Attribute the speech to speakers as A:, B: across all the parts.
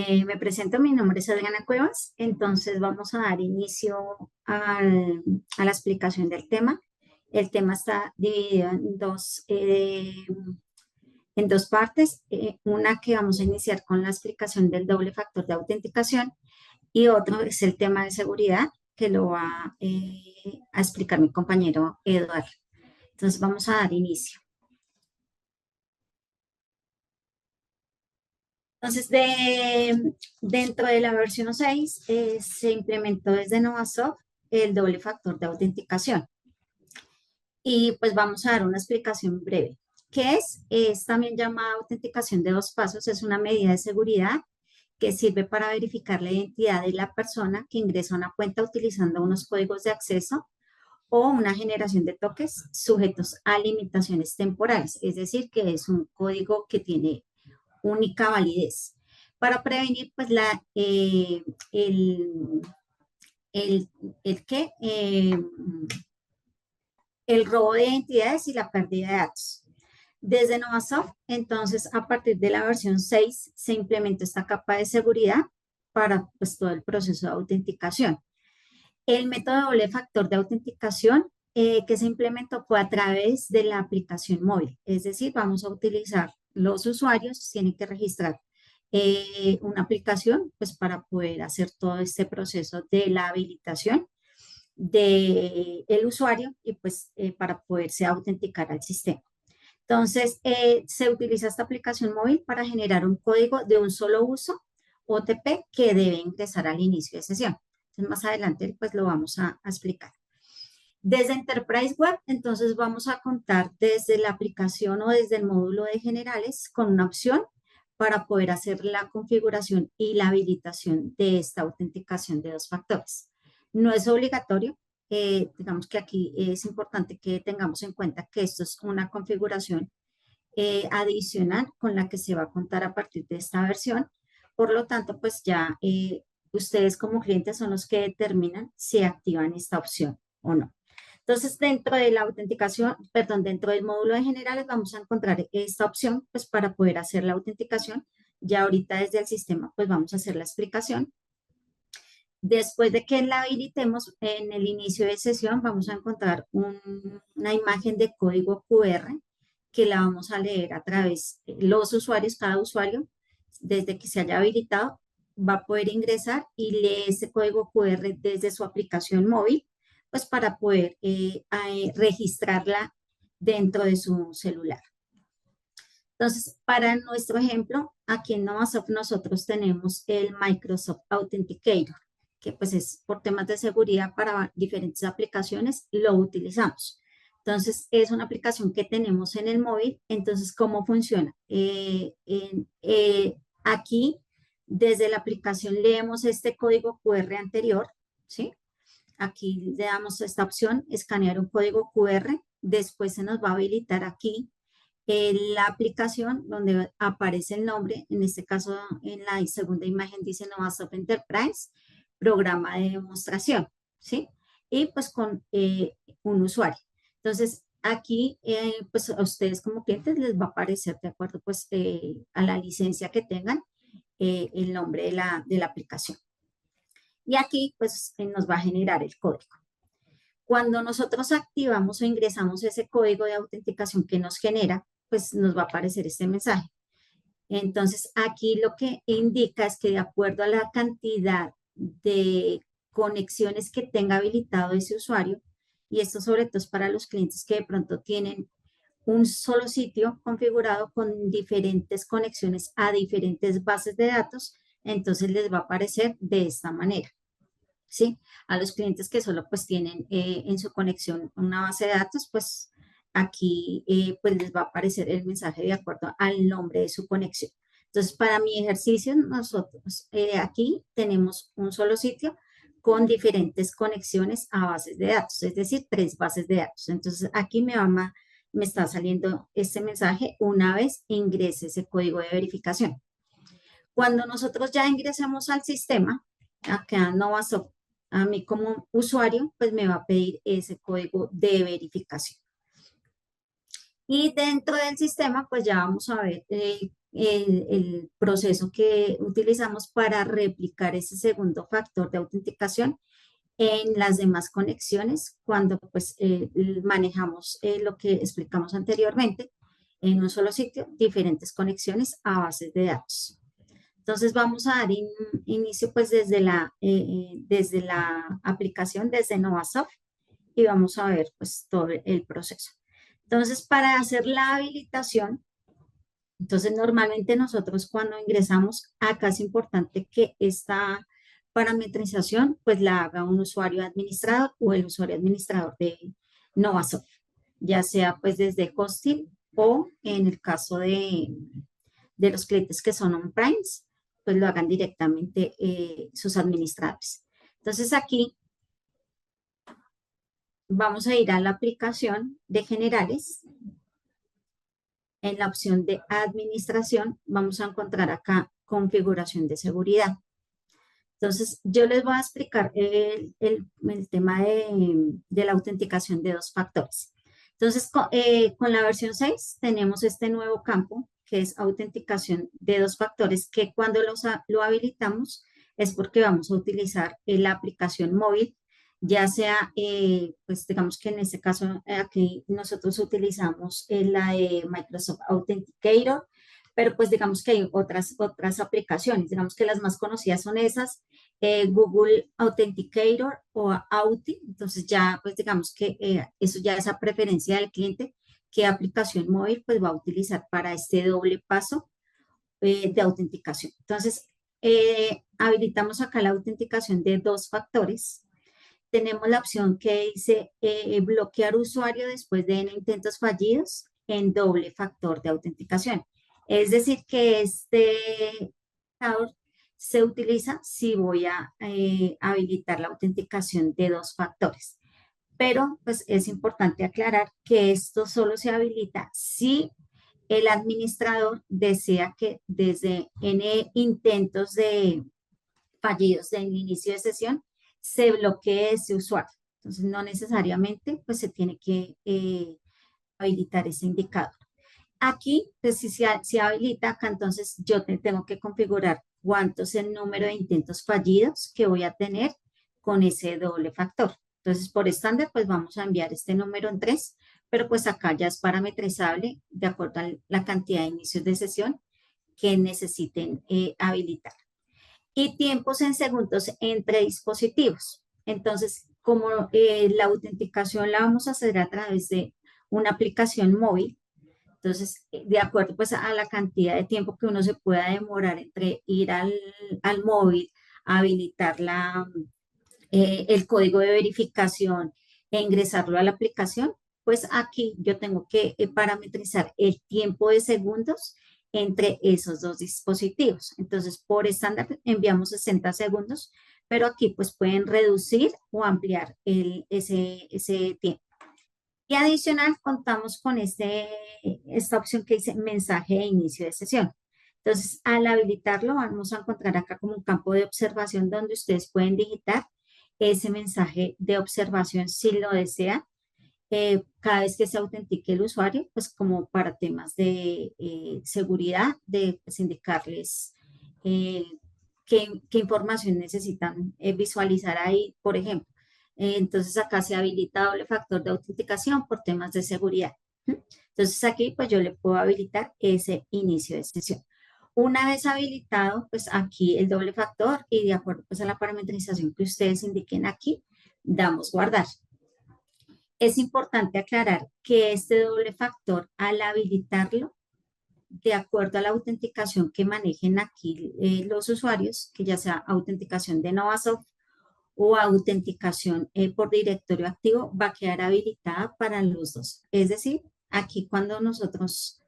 A: Me presento, mi nombre es Adriana Cuevas, entonces vamos a dar inicio a la explicación del tema. El tema está dividido en dos partes, una que vamos a iniciar con la explicación del doble factor de autenticación y otro es el tema de seguridad que lo va a explicar mi compañero Eduardo. Entonces vamos a dar inicio. Entonces, dentro de la versión 6 se implementó desde Novasoft el doble factor de autenticación. Y pues vamos a dar una explicación breve. ¿Qué es? Es también llamada autenticación de dos pasos. Es una medida de seguridad que sirve para verificar la identidad de la persona que ingresa a una cuenta utilizando unos códigos de acceso o una generación de toques sujetos a limitaciones temporales. Es decir, que es un código que tiene única validez para prevenir pues el, el, ¿qué? El robo de identidades y la pérdida de datos. Desde Novasoft, entonces, a partir de la versión 6, se implementó esta capa de seguridad para pues, todo el proceso de autenticación. El método de doble factor de autenticación que se implementó fue a través de la aplicación móvil, es decir, vamos a utilizar, los usuarios tienen que registrar una aplicación pues, para poder hacer todo este proceso de la habilitación del usuario y pues para poderse autenticar al sistema. Entonces, se utiliza esta aplicación móvil para generar un código de un solo uso, OTP, que debe ingresar al inicio de sesión. Entonces, más adelante, pues lo vamos a explicar. Desde Enterprise Web, entonces vamos a contar desde la aplicación o desde el módulo de generales con una opción para poder hacer la configuración y la habilitación de esta autenticación de dos factores. No es obligatorio, digamos que aquí es importante que tengamos en cuenta que esto es una configuración adicional con la que se va a contar a partir de esta versión. Por lo tanto, pues ya ustedes como clientes son los que determinan si activan esta opción o no. Entonces, dentro de la autenticación, perdón, dentro del módulo de generales vamos a encontrar esta opción pues para poder hacer la autenticación. Ya ahorita desde el sistema pues vamos a hacer la explicación. Después de que la habilitemos en el inicio de sesión vamos a encontrar una imagen de código QR que la vamos a leer a través de los usuarios, cada usuario, desde que se haya habilitado, va a poder ingresar y lee ese código QR desde su aplicación móvil, pues para poder registrarla dentro de su celular. Entonces, para nuestro ejemplo, aquí en Novasoft nosotros tenemos el Microsoft Authenticator, que pues es por temas de seguridad para diferentes aplicaciones, lo utilizamos. Entonces, es una aplicación que tenemos en el móvil. Entonces, ¿cómo funciona? Aquí, desde la aplicación, leemos este código QR anterior, ¿sí? Aquí le damos esta opción, escanear un código QR. Después se nos va a habilitar aquí la aplicación donde aparece el nombre, en este caso en la segunda imagen dice Novasoft Enterprise, programa de demostración, ¿sí? Y pues con un usuario. Entonces, aquí, pues a ustedes como clientes les va a aparecer de acuerdo pues a la licencia que tengan el nombre de la aplicación. Y aquí pues nos va a generar el código. Cuando nosotros activamos o ingresamos ese código de autenticación que nos genera, pues nos va a aparecer este mensaje. Entonces, aquí lo que indica es que de acuerdo a la cantidad de conexiones que tenga habilitado ese usuario, y esto sobre todo es para los clientes que de pronto tienen un solo sitio configurado con diferentes conexiones a diferentes bases de datos, entonces les va a aparecer de esta manera. ¿Sí? A los clientes que solo pues tienen en su conexión una base de datos, pues aquí pues les va a aparecer el mensaje de acuerdo al nombre de su conexión. Entonces, para mi ejercicio, nosotros aquí tenemos un solo sitio con diferentes conexiones a bases de datos, es decir, 3 bases de datos. Entonces, aquí me está saliendo este mensaje una vez ingrese ese código de verificación. Cuando nosotros ya ingresamos al sistema, acá no va a mí como usuario, pues me va a pedir ese código de verificación. Y dentro del sistema, pues ya vamos a ver el proceso que utilizamos para replicar ese segundo factor de autenticación en las demás conexiones cuando pues manejamos lo que explicamos anteriormente en un solo sitio, diferentes conexiones a bases de datos. Entonces vamos a dar inicio pues desde la aplicación, desde Novasoft, y vamos a ver pues todo el proceso. Entonces, para hacer la habilitación, entonces normalmente nosotros cuando ingresamos, acá es importante que esta parametrización pues la haga un usuario administrador o el usuario administrador de Novasoft, ya sea pues desde hosting o en el caso de los clientes que son on-primes, pues lo hagan directamente sus administradores. Entonces aquí vamos a ir a la aplicación de generales. En la opción de administración vamos a encontrar acá configuración de seguridad. Entonces, yo les voy a explicar el tema de la autenticación de dos factores. Entonces, con la versión 6 tenemos este nuevo campo que es autenticación de dos factores que cuando lo habilitamos es porque vamos a utilizar la aplicación móvil, ya sea, pues digamos que en este caso aquí nosotros utilizamos la de Microsoft Authenticator, pero pues digamos que hay otras aplicaciones, digamos que las más conocidas son esas, Google Authenticator o Authi. Entonces ya pues digamos que eso ya es a preferencia del cliente, qué aplicación móvil pues va a utilizar para este doble paso de autenticación. Entonces habilitamos acá la autenticación de dos factores. Tenemos la opción que dice bloquear usuario después de N intentos fallidos en doble factor de autenticación. Es decir, que este se utiliza si voy a habilitar la autenticación de dos factores. Pero pues es importante aclarar que esto solo se habilita si el administrador desea que desde N intentos de fallidos en el inicio de sesión se bloquee ese usuario. Entonces no necesariamente pues se tiene que habilitar ese indicador. Aquí, pues si habilita, acá entonces yo tengo que configurar cuánto es el número de intentos fallidos que voy a tener con ese doble factor. Entonces, por estándar, pues vamos a enviar este número en 3, pero pues acá ya es parametrizable de acuerdo a la cantidad de inicios de sesión que necesiten habilitar. Y tiempos en segundos entre dispositivos. Entonces, como la autenticación la vamos a hacer a través de una aplicación móvil, entonces, de acuerdo pues a la cantidad de tiempo que uno se pueda demorar entre ir al móvil, habilitar el código de verificación e ingresarlo a la aplicación, pues aquí yo tengo que parametrizar el tiempo de segundos entre esos dos dispositivos. Entonces, por estándar enviamos 60 segundos, pero aquí pues pueden reducir o ampliar ese tiempo. Y adicional, contamos con esta opción que dice mensaje de inicio de sesión. Entonces, al habilitarlo, vamos a encontrar acá como un campo de observación donde ustedes pueden digitar ese mensaje de observación si lo desean, cada vez que se autentique el usuario, pues como para temas de seguridad, de pues, indicarles eh, qué información necesitan visualizar ahí, por ejemplo. Entonces acá se habilita doble factor de autenticación por temas de seguridad. ¿Sí? Entonces aquí pues yo le puedo habilitar ese inicio de sesión. Una vez habilitado, pues aquí el doble factor y de acuerdo pues a la parametrización que ustedes indiquen aquí, damos guardar. Es importante aclarar que este doble factor, al habilitarlo, de acuerdo a la autenticación que manejen aquí los usuarios, que ya sea autenticación de Novasoft o autenticación por directorio activo, va a quedar habilitada para los dos. Es decir, aquí cuando nosotros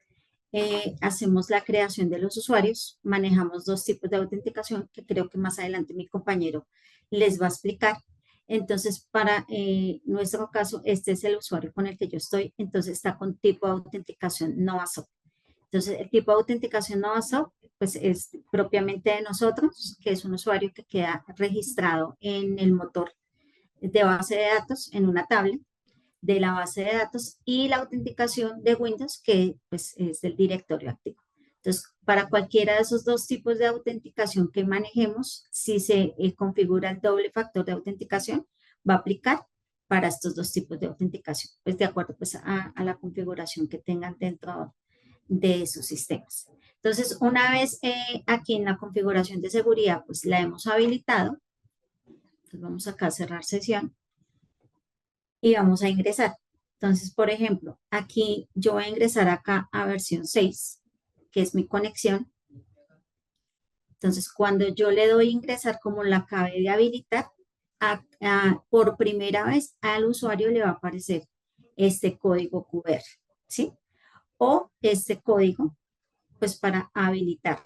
A: hacemos la creación de los usuarios, manejamos dos tipos de autenticación que creo que más adelante mi compañero les va a explicar. Entonces, para nuestro caso, este es el usuario con el que yo estoy, entonces está con tipo de autenticación Novasoft. Entonces, el tipo de autenticación Novasoft, pues es propiamente de nosotros, que es un usuario que queda registrado en el motor de base de datos en una tablet. de la base de datos y la autenticación de Windows, que pues es del directorio activo. Entonces, para cualquiera de esos dos tipos de autenticación que manejemos, si se configura el doble factor de autenticación, va a aplicar para estos dos tipos de autenticación, pues de acuerdo pues a la configuración que tengan dentro de sus sistemas. Entonces, una vez aquí en la configuración de seguridad, pues la hemos habilitado, entonces vamos acá a cerrar sesión y vamos a ingresar. Entonces, por ejemplo, aquí yo voy a ingresar acá a versión 6, que es mi conexión. Entonces, cuando yo le doy ingresar, como la acabé de habilitar, por primera vez al usuario le va a aparecer este código QR, ¿sí? O este código, pues para habilitar.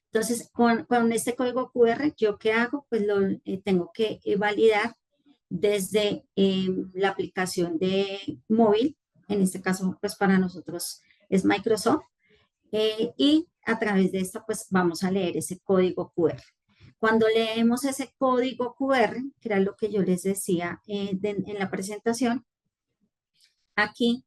A: Entonces, con este código QR, ¿yo qué hago? Pues lo tengo que validar desde la aplicación de móvil, en este caso, pues para nosotros es Microsoft, y a través de esta, pues vamos a leer ese código QR. Cuando leemos ese código QR, que era lo que yo les decía en la presentación, aquí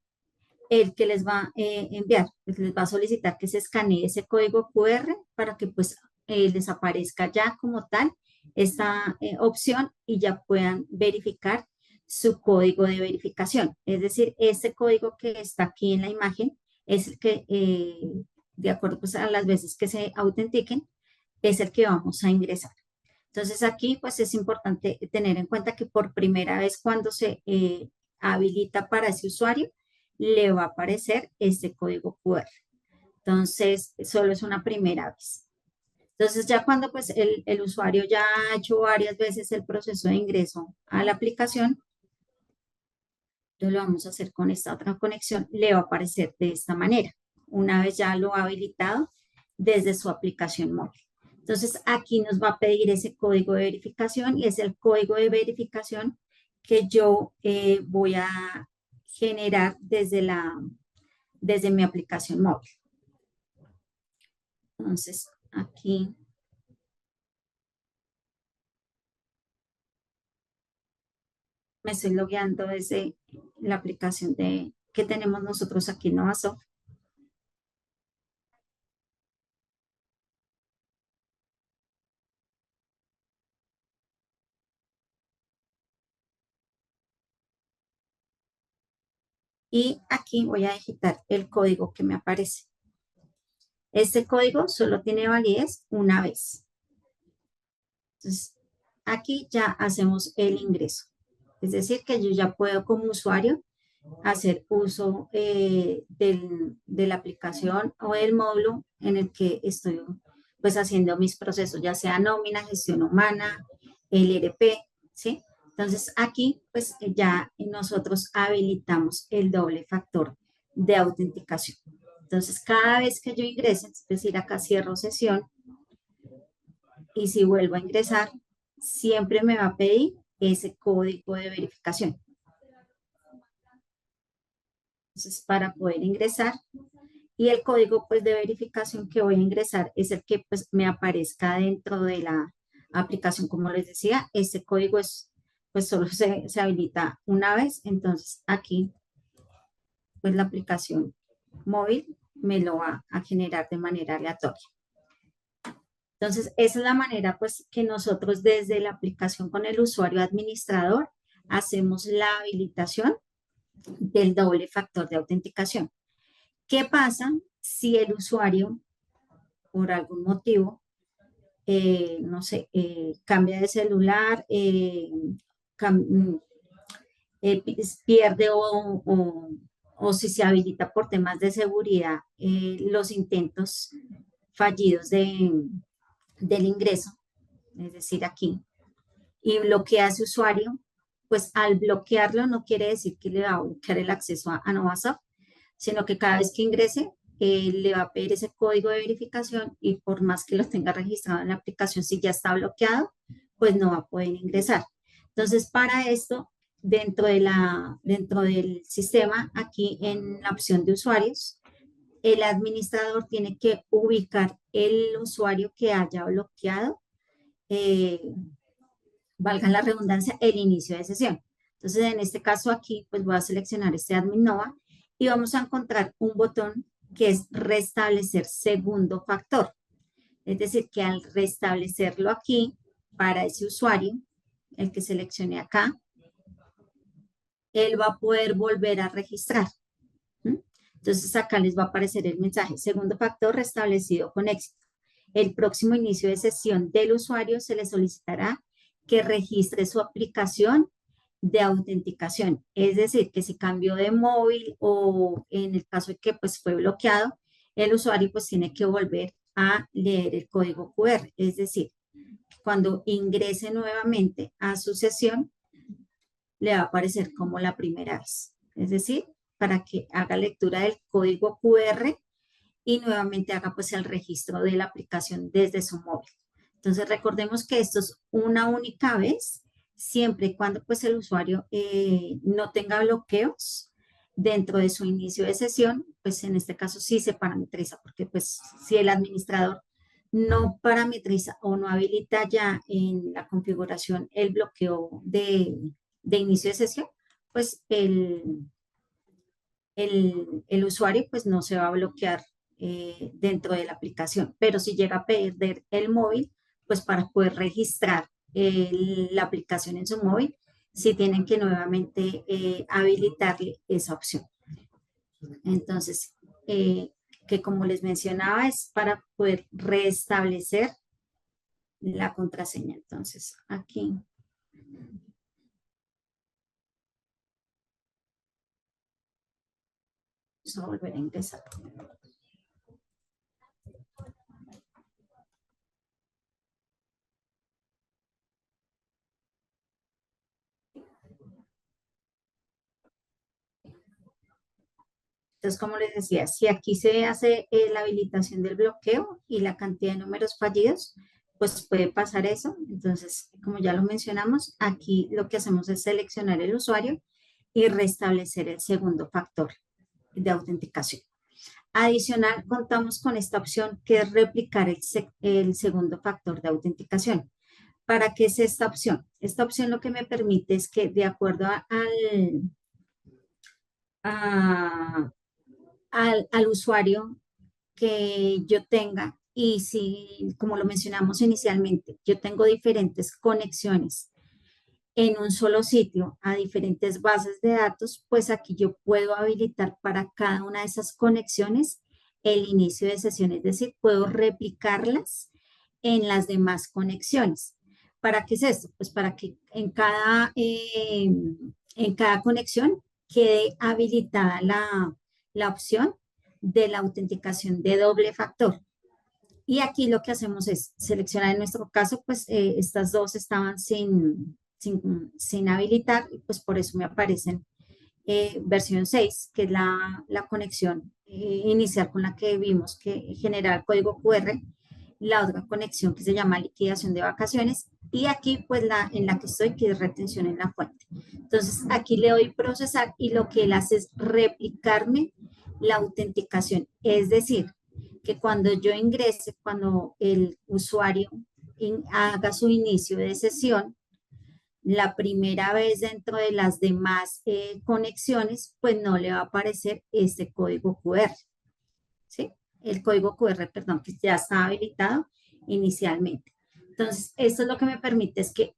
A: el que les va a enviar, pues les va a solicitar que se escanee ese código QR para que pues les aparezca ya como tal esta opción y ya puedan verificar su código de verificación. Es decir, este código que está aquí en la imagen es el que, de acuerdo pues a las veces que se autentiquen, es el que vamos a ingresar. Entonces aquí pues es importante tener en cuenta que por primera vez cuando se habilita para ese usuario, le va a aparecer este código QR. Entonces, solo es una primera vez. Entonces, ya cuando pues el usuario ya ha hecho varias veces el proceso de ingreso a la aplicación, entonces lo vamos a hacer con esta otra conexión, le va a aparecer de esta manera, una vez ya lo ha habilitado desde su aplicación móvil. Entonces, aquí nos va a pedir ese código de verificación y es el código de verificación que yo voy a generar desde mi aplicación móvil. Entonces, aquí me estoy logueando desde la aplicación que tenemos nosotros aquí en Novasoft. Y aquí voy a digitar el código que me aparece. Este código solo tiene validez una vez. Entonces, aquí ya hacemos el ingreso. Es decir, que yo ya puedo como usuario hacer uso de la aplicación o del módulo en el que estoy pues haciendo mis procesos, ya sea nómina, gestión humana, el ERP, ¿sí? Entonces aquí pues ya nosotros habilitamos el doble factor de autenticación. Entonces cada vez que yo ingrese, es decir, acá cierro sesión y si vuelvo a ingresar, siempre me va a pedir ese código de verificación. Entonces, para poder ingresar y el código pues de verificación que voy a ingresar es el que pues me aparezca dentro de la aplicación, como les decía, este código es pues solo se habilita una vez, entonces aquí pues la aplicación móvil me lo va a generar de manera aleatoria. Entonces, esa es la manera pues que nosotros desde la aplicación con el usuario administrador hacemos la habilitación del doble factor de autenticación. ¿Qué pasa si el usuario, por algún motivo, no sé, cambia de celular, cam- pierde o si se habilita por temas de seguridad los intentos fallidos del ingreso, es decir, aquí, y bloquea a ese usuario, pues al bloquearlo no quiere decir que le va a bloquear el acceso a Novasoft, sino que cada vez que ingrese le va a pedir ese código de verificación y por más que lo tenga registrado en la aplicación, si ya está bloqueado, pues no va a poder ingresar. Entonces, para esto, dentro del sistema, aquí en la opción de usuarios, el administrador tiene que ubicar el usuario que haya bloqueado, eh, valga la redundancia, el inicio de sesión. Entonces, en este caso aquí, pues voy a seleccionar este Admin Nova y vamos a encontrar un botón que es restablecer segundo factor. Es decir, que al restablecerlo aquí para ese usuario, el que seleccione acá, él va a poder volver a registrar. ¿Mm? Entonces acá les va a aparecer el mensaje, segundo factor restablecido con éxito. El próximo inicio de sesión del usuario se le solicitará que registre su aplicación de autenticación. Es decir, que si cambió de móvil o en el caso de que pues fue bloqueado, el usuario pues tiene que volver a leer el código QR. Es decir, cuando ingrese nuevamente a su sesión, le va a aparecer como la primera vez. Es decir, para que haga lectura del código QR y nuevamente haga pues el registro de la aplicación desde su móvil. Entonces recordemos que esto es una única vez, siempre y cuando pues el usuario no tenga bloqueos dentro de su inicio de sesión, pues en este caso sí se parametriza, porque pues si el administrador no parametriza o no habilita ya en la configuración el bloqueo de inicio de sesión, pues el usuario pues no se va a bloquear dentro de la aplicación, pero si llega a perder el móvil, pues para poder registrar la aplicación en su móvil, sí tienen que nuevamente habilitarle esa opción. Entonces, que como les mencionaba, es para poder restablecer la contraseña. Entonces, aquí vamos a volver a ingresar. Entonces, como les decía, si aquí se hace la habilitación del bloqueo y la cantidad de números fallidos, pues puede pasar eso. Entonces, como ya lo mencionamos, aquí lo que hacemos es seleccionar el usuario y restablecer el segundo factor de autenticación. Adicional, contamos con esta opción que es replicar el segundo factor de autenticación. ¿Para qué es esta opción? Esta opción lo que me permite es que de acuerdo a- al usuario que yo tenga y si, como lo mencionamos inicialmente, yo tengo diferentes conexiones en un solo sitio a diferentes bases de datos, pues aquí yo puedo habilitar para cada una de esas conexiones el inicio de sesión, es decir, puedo replicarlas en las demás conexiones. ¿Para qué es esto? Pues para que en cada conexión quede habilitada la opción de la autenticación de doble factor. Y aquí lo que hacemos es seleccionar en nuestro caso, pues estas dos estaban sin habilitar, y pues por eso me aparecen versión 6 que es la conexión inicial con la que vimos que genera el código QR, la otra conexión que se llama liquidación de vacaciones, y aquí pues en la que estoy, que es retención en la fuente. Entonces aquí le doy procesar y lo que él hace es replicarme la autenticación, es decir, que cuando yo ingrese, cuando el usuario haga su inicio de sesión, la primera vez dentro de las demás conexiones, pues no le va a aparecer este código QR, ¿sí? El código QR, perdón, que ya está habilitado inicialmente. Entonces, esto es lo que me permite es que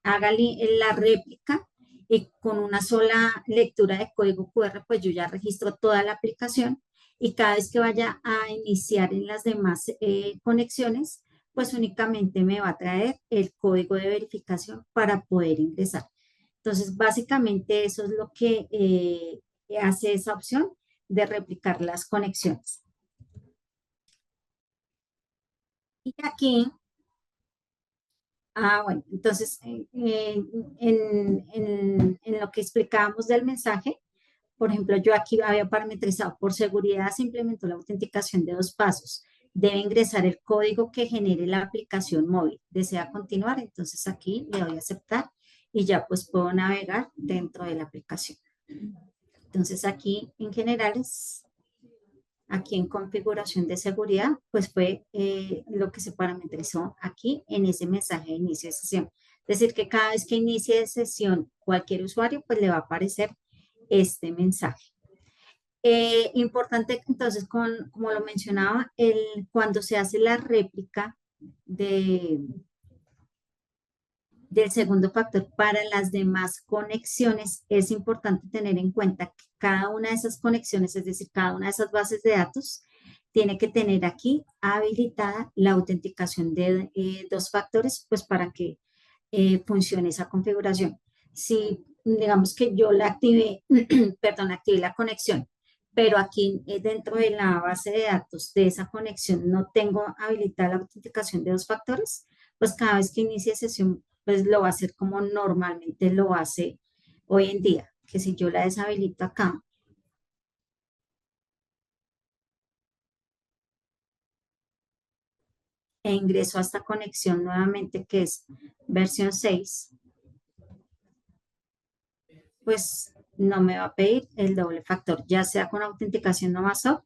A: haga la réplica y con una sola lectura de código QR, pues yo ya registro toda la aplicación y cada vez que vaya a iniciar en las demás conexiones, pues únicamente me va a traer el código de verificación para poder ingresar. Entonces, básicamente eso es lo que hace esa opción de replicar las conexiones. Y aquí, bueno, entonces, en lo que explicábamos del mensaje, por ejemplo, yo aquí había parametrizado por seguridad, se implementó la autenticación de 2 pasos. Debe ingresar el código que genere la aplicación móvil. ¿Desea continuar? Entonces aquí le doy a aceptar y ya pues puedo navegar dentro de la aplicación. Entonces aquí en general aquí en configuración de seguridad, pues fue lo que se parametrizó aquí en ese mensaje de inicio de sesión. Es decir, que cada vez que inicie sesión cualquier usuario, pues le va a aparecer este mensaje. Importante entonces, como lo mencionaba, cuando se hace la réplica de, del segundo factor para las demás conexiones, es importante tener en cuenta que cada una de esas conexiones, es decir, cada una de esas bases de datos, tiene que tener aquí habilitada la autenticación de dos factores, pues para que funcione esa configuración. Si digamos que yo la activé, perdón, activé la conexión, pero aquí dentro de la base de datos de esa conexión no tengo habilitada la autenticación de dos factores, pues cada vez que inicie sesión, pues lo va a hacer como normalmente lo hace hoy en día, que si yo la deshabilito acá e ingreso a esta conexión nuevamente, que es versión 6, pues no me va a pedir el doble factor, ya sea con autenticación no MASOP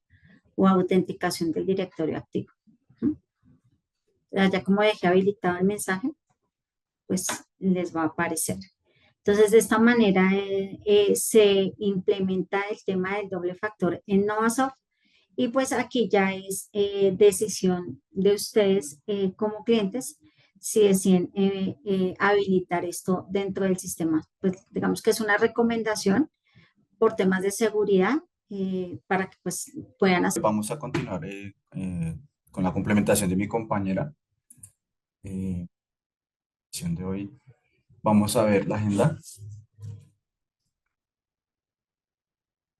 A: o autenticación del directorio activo. ¿Mm? Ya como dejé habilitado el mensaje, pues les va a aparecer. Entonces, de esta manera se implementa el tema del doble factor en Novasoft y pues aquí ya es decisión de ustedes como clientes si deciden habilitar esto dentro del sistema. Pues digamos que es una recomendación por temas de seguridad para que pues puedan hacer.
B: Vamos a continuar con la complementación de mi compañera. Eh, sesión de hoy. Vamos a ver la agenda.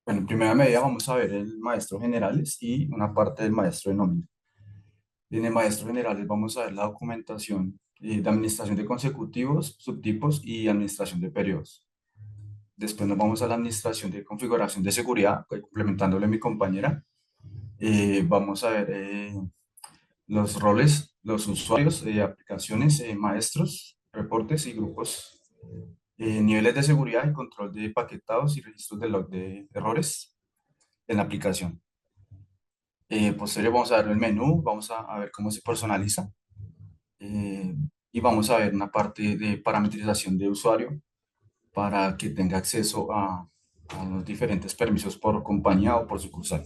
B: Bueno, en primera medida vamos a ver el maestro generales y una parte del maestro de nómina. En el maestro generales vamos a ver la documentación de administración de consecutivos, subtipos y administración de periodos. Después nos vamos a la administración de configuración de seguridad, complementándole a mi compañera. Vamos a ver los roles, los usuarios, aplicaciones, maestros, reportes y grupos, niveles de seguridad y control de paquetados y registros de log de errores en la aplicación. Posterior vamos a ver el menú, vamos a ver cómo se personaliza eh, y vamos a ver una parte de parametrización de usuario para que tenga acceso a los diferentes permisos por compañía o por sucursal.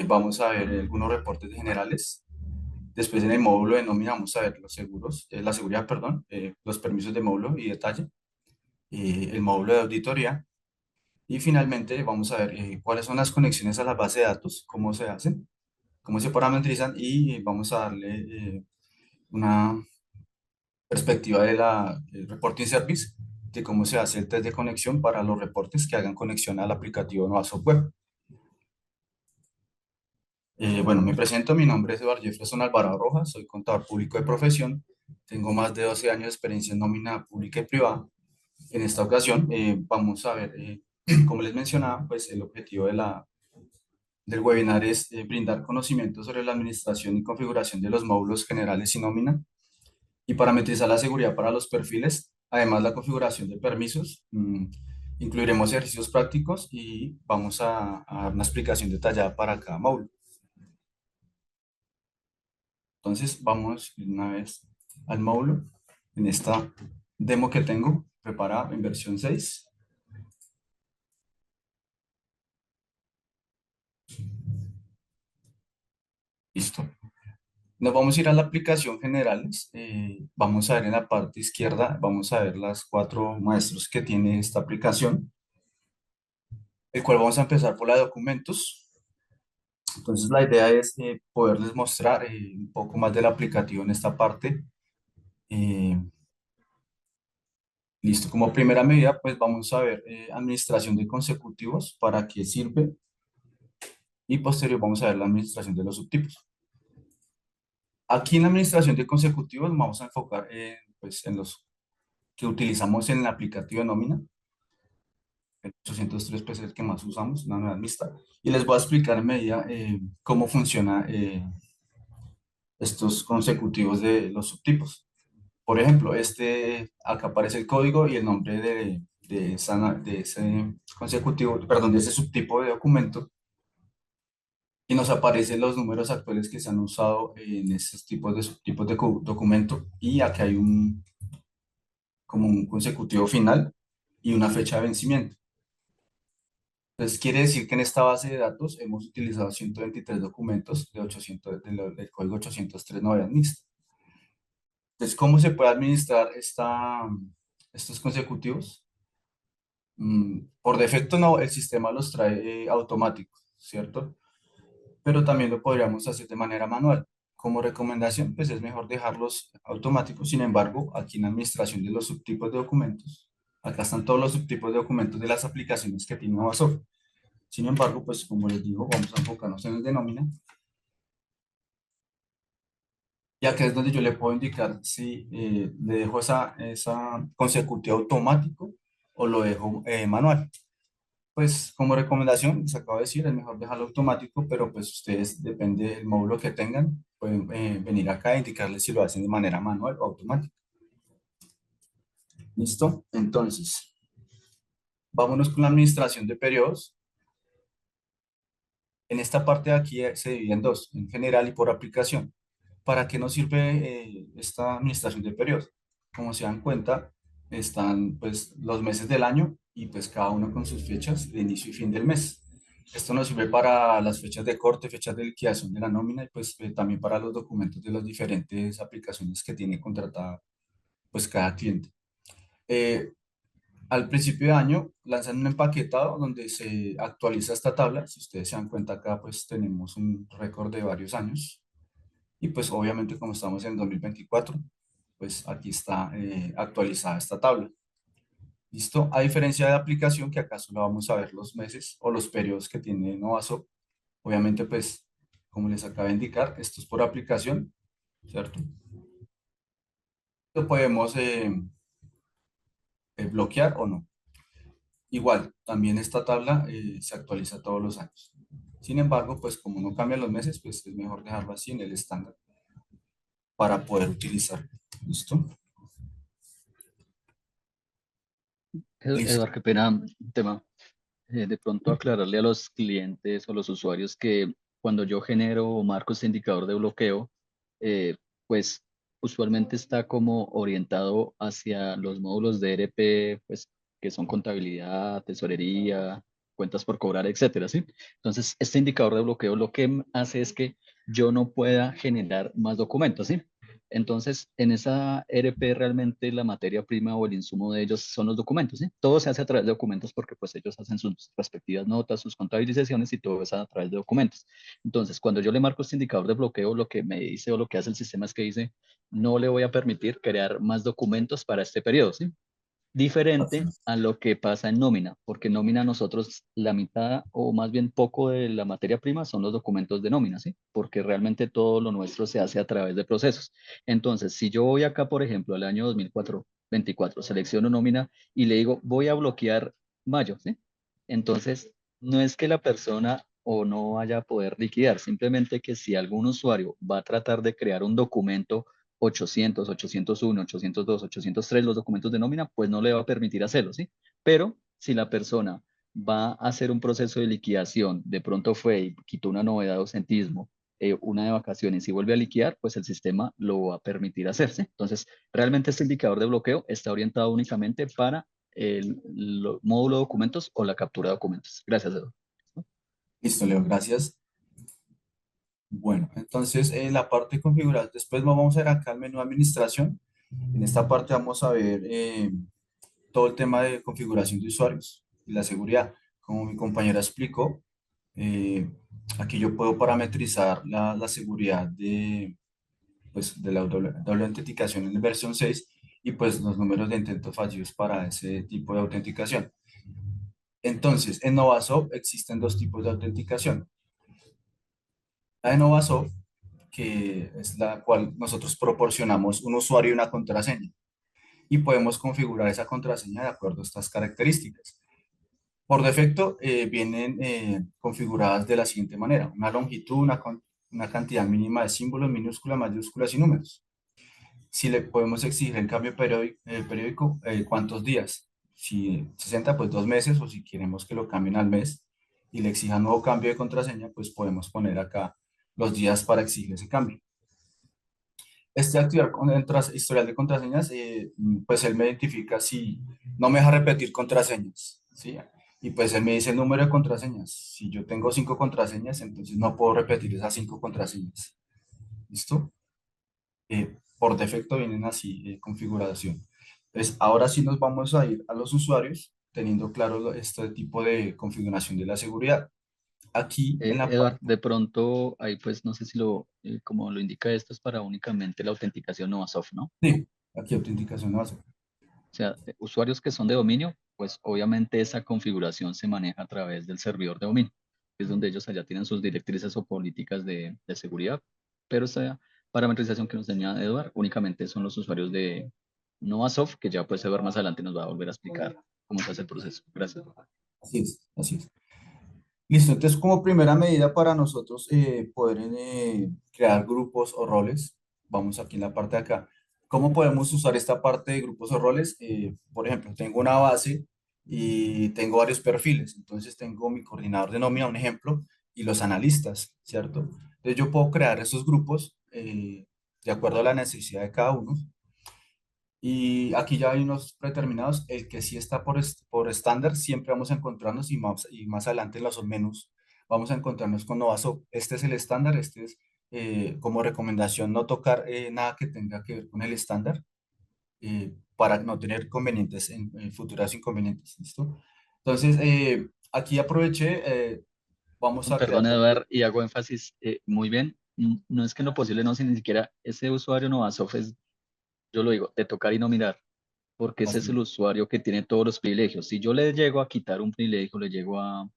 B: Vamos a ver algunos reportes generales. Después en el módulo de nómina vamos a ver los seguros, la seguridad, perdón, los permisos de módulo y detalle, el módulo de auditoría y finalmente vamos a ver cuáles son las conexiones a la base de datos, cómo se hacen, cómo se parametrizan y vamos a darle una perspectiva de la reporting service, de cómo se hace el test de conexión para los reportes que hagan conexión al aplicativo o a software. Bueno, me presento, mi nombre es Eduardo Jefferson Alvarado Rojas, soy contador público de profesión, tengo más de 12 años de experiencia en nómina pública y privada. En esta ocasión vamos a ver, como les mencionaba, pues el objetivo del webinar es brindar conocimiento sobre la administración y configuración de los módulos generales y nómina y parametrizar la seguridad para los perfiles, además la configuración de permisos. Incluiremos ejercicios prácticos y vamos a dar una explicación detallada para cada módulo. Entonces vamos una vez al módulo en esta demo que tengo preparada en versión 6. Listo. Nos vamos a ir a la aplicación generales. Vamos a ver en la parte izquierda, vamos a ver las 4 maestros que tiene esta aplicación, el cual vamos a empezar por la de documentos. Entonces la idea es poderles mostrar un poco más del aplicativo en esta parte. Eh, Listo, como primera medida, pues vamos a ver administración de consecutivos, para qué sirve, y posterior vamos a ver la administración de los subtipos. Aquí en la administración de consecutivos nos vamos a enfocar pues, en los que utilizamos en el aplicativo de nómina. El 803 pues, es el que más usamos, una unidad mixta. Y les voy a explicar en medida cómo funciona estos consecutivos de los subtipos. Por ejemplo, acá aparece el código y el nombre de ese consecutivo, perdón, de ese subtipo de documento, y nos aparecen los números actuales que se han usado en estos tipos de subtipos de documento, y aquí hay como un consecutivo final y una fecha de vencimiento. Entonces, quiere decir que en esta base de datos hemos utilizado 123 documentos de 800, del código 803 novedad mixta. Entonces, ¿cómo se puede administrar estos consecutivos? Por defecto no, el sistema los trae automáticos, ¿cierto? Pero también lo podríamos hacer de manera manual. Como recomendación, pues es mejor dejarlos automáticos. Sin embargo, aquí en administración de los subtipos de documentos, acá están todos los subtipos de documentos de las aplicaciones que tiene Avasoft. Sin embargo, pues como les digo, vamos a enfocarnos en el de nómina. Y acá es donde yo le puedo indicar si le dejo esa consecutivo automático o lo dejo manual. Pues como recomendación, les acabo de decir, es mejor dejarlo automático, pero pues ustedes, depende del módulo que tengan, pueden venir acá e indicarles si lo hacen de manera manual o automática. ¿Listo? Entonces, vámonos con la administración de periodos. En esta parte de aquí se divide en dos, en general y por aplicación. ¿Para qué nos sirve esta administración de periodos? Como se dan cuenta, están pues los meses del año y pues cada uno con sus fechas de inicio y fin del mes. Esto nos sirve para las fechas de corte, fechas de liquidación de la nómina y pues también para los documentos de las diferentes aplicaciones que tiene contratada pues cada cliente. Eh, Al principio de año lanzan un empaquetado donde se actualiza esta tabla. Si ustedes se dan cuenta acá pues tenemos un récord de varios años y pues obviamente como estamos en 2024 pues aquí está actualizada esta tabla. ¿Listo? A diferencia de la aplicación que acá solo vamos a ver los meses o los periodos que tiene Novasoft. Obviamente pues como les acabo de indicar, esto es por aplicación, ¿cierto? Lo podemos bloquear o no. Igual, también esta tabla se actualiza todos los años. Sin embargo, pues como no cambian los meses, pues es mejor dejarlo así en el estándar para poder utilizarlo. ¿Listo? Listo.
C: Eduardo, qué pena, un tema. De pronto aclararle a los clientes o los usuarios que cuando yo genero o marco este indicador de bloqueo, eh, pues usualmente está como orientado hacia los módulos de ERP, pues que son contabilidad, tesorería, cuentas por cobrar, etcétera, ¿sí? Entonces, este indicador de bloqueo lo que hace es que yo no pueda generar más documentos, ¿sí? Entonces, en esa ERP realmente la materia prima o el insumo de ellos son los documentos, ¿sí? Todo se hace a través de documentos porque pues ellos hacen sus respectivas notas, sus contabilizaciones y todo es a través de documentos. Entonces, cuando yo le marco este indicador de bloqueo, lo que me dice o lo que hace el sistema es que dice, no le voy a permitir crear más documentos para este periodo, ¿sí? Diferente a lo que pasa en nómina, porque en nómina nosotros la mitad o más bien poco de la materia prima son los documentos de nómina, ¿sí? Porque realmente todo lo nuestro se hace a través de procesos. Entonces, si yo voy acá, por ejemplo, al año 2024, selecciono nómina y le digo, voy a bloquear mayo, ¿sí? Entonces, no es que la persona o no vaya a poder liquidar, simplemente que si algún usuario va a tratar de crear un documento 800, 801, 802, 803, los documentos de nómina, pues no le va a permitir hacerlo, ¿sí? Pero si la persona va a hacer un proceso de liquidación, de pronto fue y quitó una novedad de ausentismo, una de vacaciones y vuelve a liquidar, pues el sistema lo va a permitir hacerse. Entonces, realmente este indicador de bloqueo está orientado únicamente para el módulo de documentos o la captura de documentos. Gracias, Edu.
B: Listo, Leo, gracias. Bueno, entonces en la parte configurar, después vamos a ir acá al menú administración. En esta parte vamos a ver todo el tema de configuración de usuarios y la seguridad. Como mi compañera explicó, eh, aquí yo puedo parametrizar la seguridad de la doble autenticación en la versión 6 y pues los números de intentos fallidos para ese tipo de autenticación. Entonces, en Novasoft existen dos tipos de autenticación. La de Novasoft, que es la cual nosotros proporcionamos un usuario y una contraseña y podemos configurar esa contraseña de acuerdo a estas características. Por defecto, vienen configuradas de la siguiente manera: una longitud, una cantidad mínima de símbolos, minúsculas, mayúsculas y números. Si le podemos exigir el cambio periódico, ¿cuántos días? Si 60, pues 2 meses, o si queremos que lo cambien al mes y le exijan nuevo cambio de contraseña, pues podemos poner acá los días para exigir ese cambio. activar con el historial de contraseñas, pues él me identifica si no me deja repetir contraseñas, ¿sí? Y pues él me dice el número de contraseñas. Si yo tengo 5 contraseñas, entonces no puedo repetir esas 5 contraseñas. ¿Listo? Por defecto vienen así, configuración. Entonces, ahora sí nos vamos a ir a los usuarios, teniendo claro este tipo de configuración de la seguridad. Aquí en la
C: Eduard,
B: parte,
C: de pronto, ahí pues no sé si como lo indica esto, es para únicamente la autenticación NovaSoft, ¿no?
B: sí, aquí autenticación no hace.
C: O sea, usuarios que son de dominio, pues obviamente esa configuración se maneja a través del servidor de dominio, que es donde ellos allá tienen sus directrices o políticas de seguridad, pero esa parametrización que nos tenía Eduard únicamente son los usuarios de NovaSoft, que ya pues Eduard más adelante nos va a volver a explicar cómo se hace el proceso. Gracias.
B: Así es, así es. Listo, entonces como primera medida para nosotros poder crear grupos o roles, vamos aquí en la parte de acá. ¿Cómo podemos usar esta parte de grupos o roles? Por ejemplo, tengo una base y tengo varios perfiles. Entonces tengo mi coordinador de nómina, un ejemplo, y los analistas, ¿cierto? Entonces yo puedo crear esos grupos de acuerdo a la necesidad de cada uno. Y aquí ya hay unos predeterminados. El que sí está por estándar, siempre vamos a encontrarnos y más adelante en los menús vamos a encontrarnos con Novaso. Este es el estándar, este es como recomendación no tocar nada que tenga que ver con el estándar para no tener convenientes en futuros inconvenientes. ¿Listo? Entonces, aquí aproveché, vamos a crear,
C: Perdón, Eduard, y hago énfasis, muy bien, no es que en lo posible no, si ni siquiera ese usuario NovaSoft es, yo lo digo, de tocar y no mirar, porque ese es
B: así,
C: el usuario que tiene todos los privilegios. Si yo le llego a quitar un privilegio, le llego a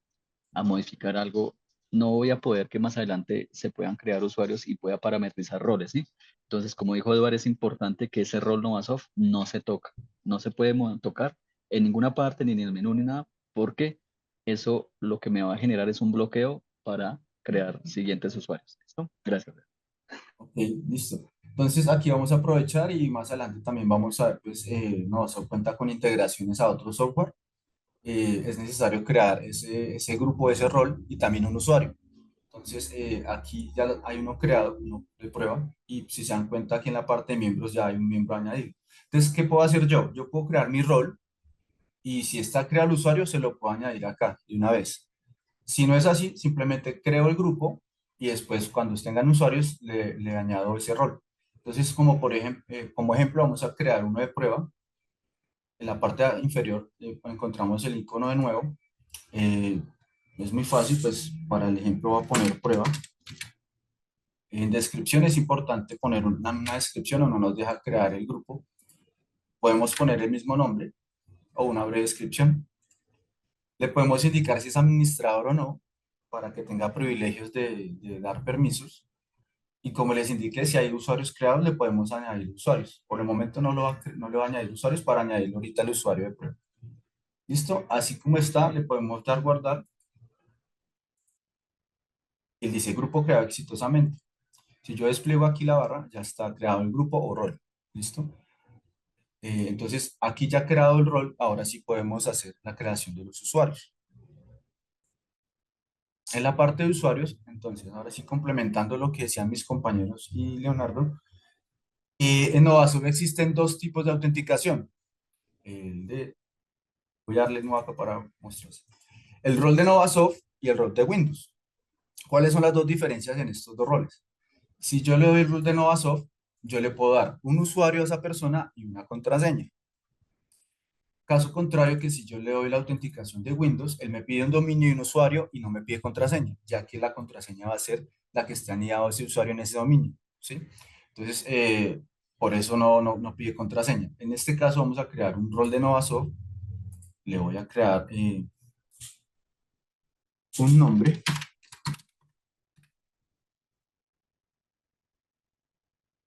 C: modificar algo, no voy a poder que más adelante se puedan crear usuarios y pueda parametrizar roles, ¿sí? Entonces, como dijo Eduard, es importante que ese rol NovaSoft no se toca, no se puede tocar en ninguna parte, ni en el menú, ni nada, porque eso lo que me va a generar es un bloqueo para crear siguientes usuarios. ¿Listo? Gracias.
B: ok, listo. Entonces aquí vamos a aprovechar y más adelante también vamos a ver, pues, Novaso cuenta con integraciones a otro software. Es necesario crear ese grupo, ese rol y también un usuario. Entonces, aquí ya hay uno creado, uno de prueba, y si se dan cuenta, aquí en la parte de miembros ya hay un miembro añadido. Entonces, ¿qué puedo hacer yo? Yo puedo crear mi rol y si está creado el usuario, se lo puedo añadir acá de una vez. Si no es así, simplemente creo el grupo y después cuando tengan usuarios, le añado ese rol. Entonces, como ejemplo, vamos a crear uno de prueba. En la parte inferior encontramos el icono de nuevo. Eh, es muy fácil, pues para el ejemplo voy a poner prueba. En descripción es importante poner una descripción o no nos deja crear el grupo. Podemos poner el mismo nombre o una breve descripción. Le podemos indicar si es administrador o no para que tenga privilegios de dar permisos. Y como les indiqué, si hay usuarios creados, le podemos añadir usuarios. Por el momento no le voy a añadir usuarios para añadirle ahorita el usuario de prueba. ¿Listo? Así como está, le podemos dar guardar. Él dice grupo creado exitosamente. Si yo despliego aquí la barra, ya está creado el grupo o rol. ¿Listo? Entonces, aquí ya creado el rol, ahora sí podemos hacer la creación de los usuarios. En la parte de usuarios, entonces, ahora sí complementando lo que decían mis compañeros y Leonardo, en Novasol existen dos tipos de autenticación. Voy a darle nuevo acá para mostrarles. El rol de Novasoft y el rol de Windows. ¿Cuáles son las dos diferencias en estos dos roles? Si yo le doy el rol de Novasoft, yo le puedo dar un usuario a esa persona y una contraseña. Caso contrario que si yo le doy la autenticación de Windows, él me pide un dominio y un usuario y no me pide contraseña, ya que la contraseña va a ser la que esté anidado ese usuario en ese dominio, ¿sí? Entonces, por eso no pide contraseña. En este caso vamos a crear un rol de Novasoft. Le voy a crear un nombre,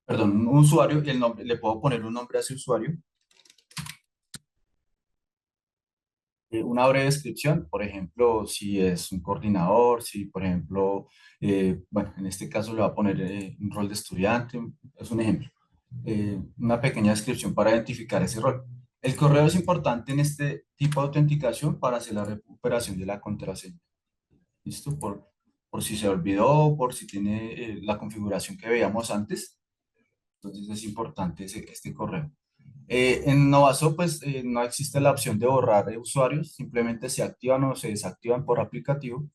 B: perdón, un usuario y el nombre, le puedo poner un nombre a ese usuario. Una breve descripción, por ejemplo, si es un coordinador, si por ejemplo, bueno, en este caso le voy a poner un rol de estudiante, es un ejemplo. Una pequeña descripción para identificar ese rol. El correo es importante en este tipo de autenticación para hacer la recuperación de la contraseña. ¿Listo? Por si se olvidó, por si tiene la configuración que veíamos antes. Entonces es importante este correo. En Novasop, pues no existe la opción de borrar usuarios, simplemente se activan o se desactivan por aplicativo.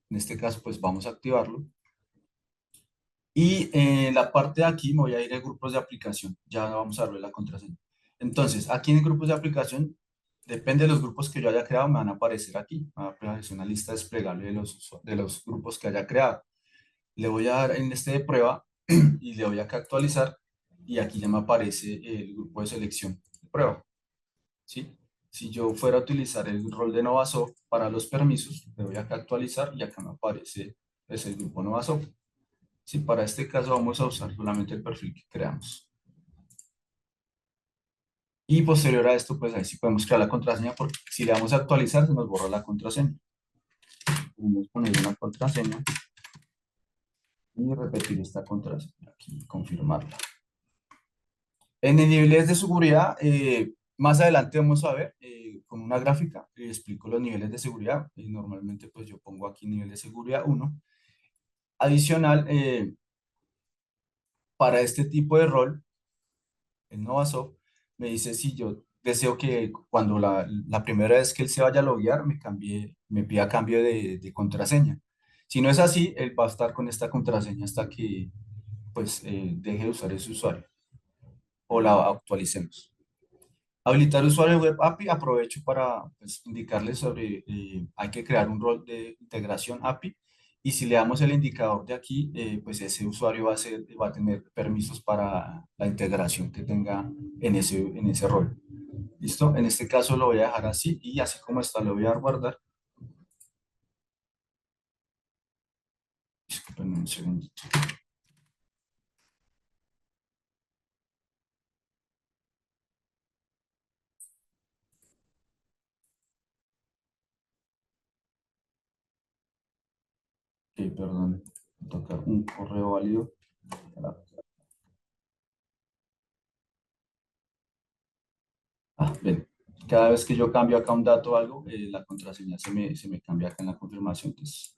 B: En este caso, pues vamos a activarlo. Y en la parte de aquí me voy a ir a grupos de aplicación. Ya vamos a ver la contraseña. Entonces, aquí en grupos de aplicación, depende de los grupos que yo haya creado, me van a aparecer aquí. Me va a aparecer una lista desplegable de los grupos que haya creado. Le voy a dar en este de prueba y le voy a actualizar. Y aquí ya me aparece el grupo de selección de prueba. ¿Sí? Si yo fuera a utilizar el rol de Novasop para los permisos, le voy a actualizar y acá me aparece pues, el grupo Novasop. Sí, para este caso vamos a usar solamente el perfil que creamos. Y posterior a esto, pues ahí sí podemos crear la contraseña, porque si le damos a actualizar, se nos borra la contraseña. Vamos a poner una contraseña y repetir esta contraseña aquí, confirmarla. En el niveles de seguridad, más adelante vamos a ver con una gráfica, explico los niveles de seguridad. Y normalmente pues yo pongo aquí nivel de seguridad 1. Adicional, para este tipo de rol, en Novasop, me dice si yo deseo que cuando la primera vez que él se vaya a loguear, me pida cambio de contraseña. Si no es así, él va a estar con esta contraseña hasta que pues deje de usar ese usuario o la actualicemos. Habilitar usuario web API, aprovecho para pues, indicarles sobre, hay que crear un rol de integración API y si le damos el indicador de aquí, pues ese usuario va a tener permisos para la integración que tenga en ese rol. ¿Listo? En este caso lo voy a dejar así y así como está lo voy a guardar. Disculpen un segundito. Ok, perdón, tocar un correo válido. Bien. Cada vez que yo cambio acá un dato o algo, la contraseña se me cambia acá en la confirmación. Entonces,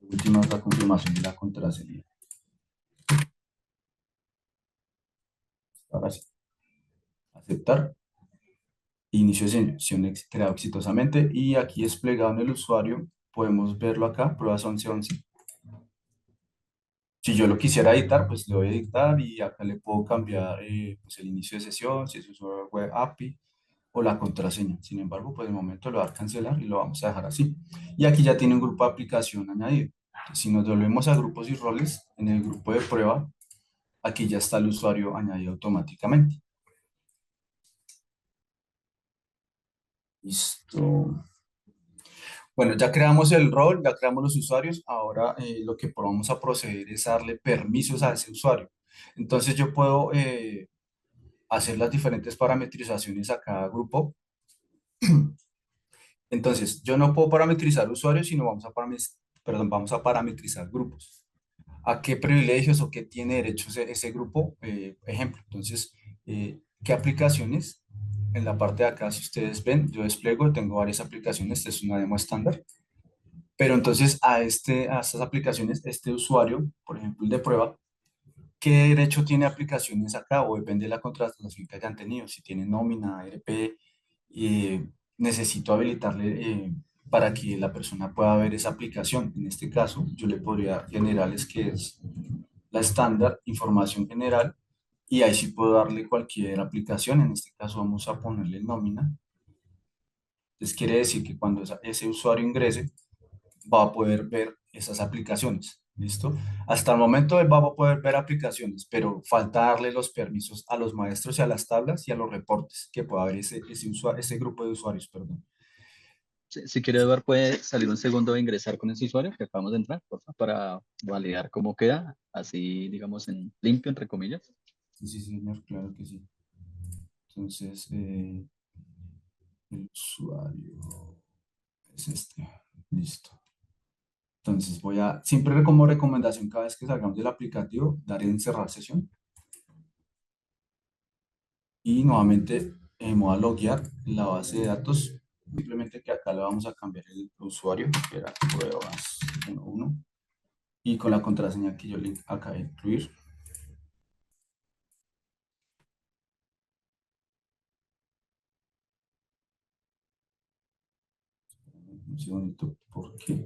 B: última es la confirmación de la contraseña. Ahora sí, aceptar. Inicio de sesión creado exitosamente y aquí desplegado en el usuario, podemos verlo acá, pruebas 1111. Si yo lo quisiera editar, pues le voy a editar y acá le puedo cambiar pues el inicio de sesión, si es usuario web API o la contraseña. Sin embargo, pues de momento lo voy a cancelar y lo vamos a dejar así. Y aquí ya tiene un grupo de aplicación añadido. Si nos volvemos a grupos y roles, en el grupo de prueba, aquí ya está el usuario añadido automáticamente. Listo. Bueno, ya creamos el rol, ya creamos los usuarios. Ahora lo que vamos a proceder es darle permisos a ese usuario. Entonces yo puedo hacer las diferentes parametrizaciones a cada grupo. Entonces, yo no puedo parametrizar usuarios, sino vamos a parametrizar grupos. ¿A qué privilegios o qué tiene derecho ese grupo? Ejemplo, entonces, ¿qué aplicaciones? En la parte de acá, si ustedes ven, yo despliego, tengo varias aplicaciones, esta es una demo estándar, pero entonces a estas aplicaciones, este usuario, por ejemplo, el de prueba, ¿qué derecho tiene aplicaciones acá? O depende de la contratación que hayan tenido, si tiene nómina, RP, necesito habilitarle para que la persona pueda ver esa aplicación. En este caso, yo le podría dar generales, que es la estándar, información general, y ahí sí puedo darle cualquier aplicación. En este caso vamos a ponerle nómina. Entonces quiere decir que cuando ese usuario ingrese, va a poder ver esas aplicaciones. ¿Listo? Hasta el momento él va a poder ver aplicaciones, pero falta darle los permisos a los maestros y a las tablas y a los reportes que pueda haber ese grupo de usuarios, perdón.
C: Si quiere, Eduardo, puede salir un segundo e ingresar con ese usuario que acabamos de entrar, por favor, para validar cómo queda, así, digamos, en limpio, entre comillas.
B: Sí, sí, señor, claro que sí. Entonces, el usuario es este. Listo. Entonces siempre como recomendación cada vez que salgamos del aplicativo, dar en cerrar sesión. Y nuevamente me voy a loguear la base de datos. Simplemente que acá le vamos a cambiar el usuario, que era pruebas 11. y con la contraseña que yo le acabé de incluir. Un segundito, porque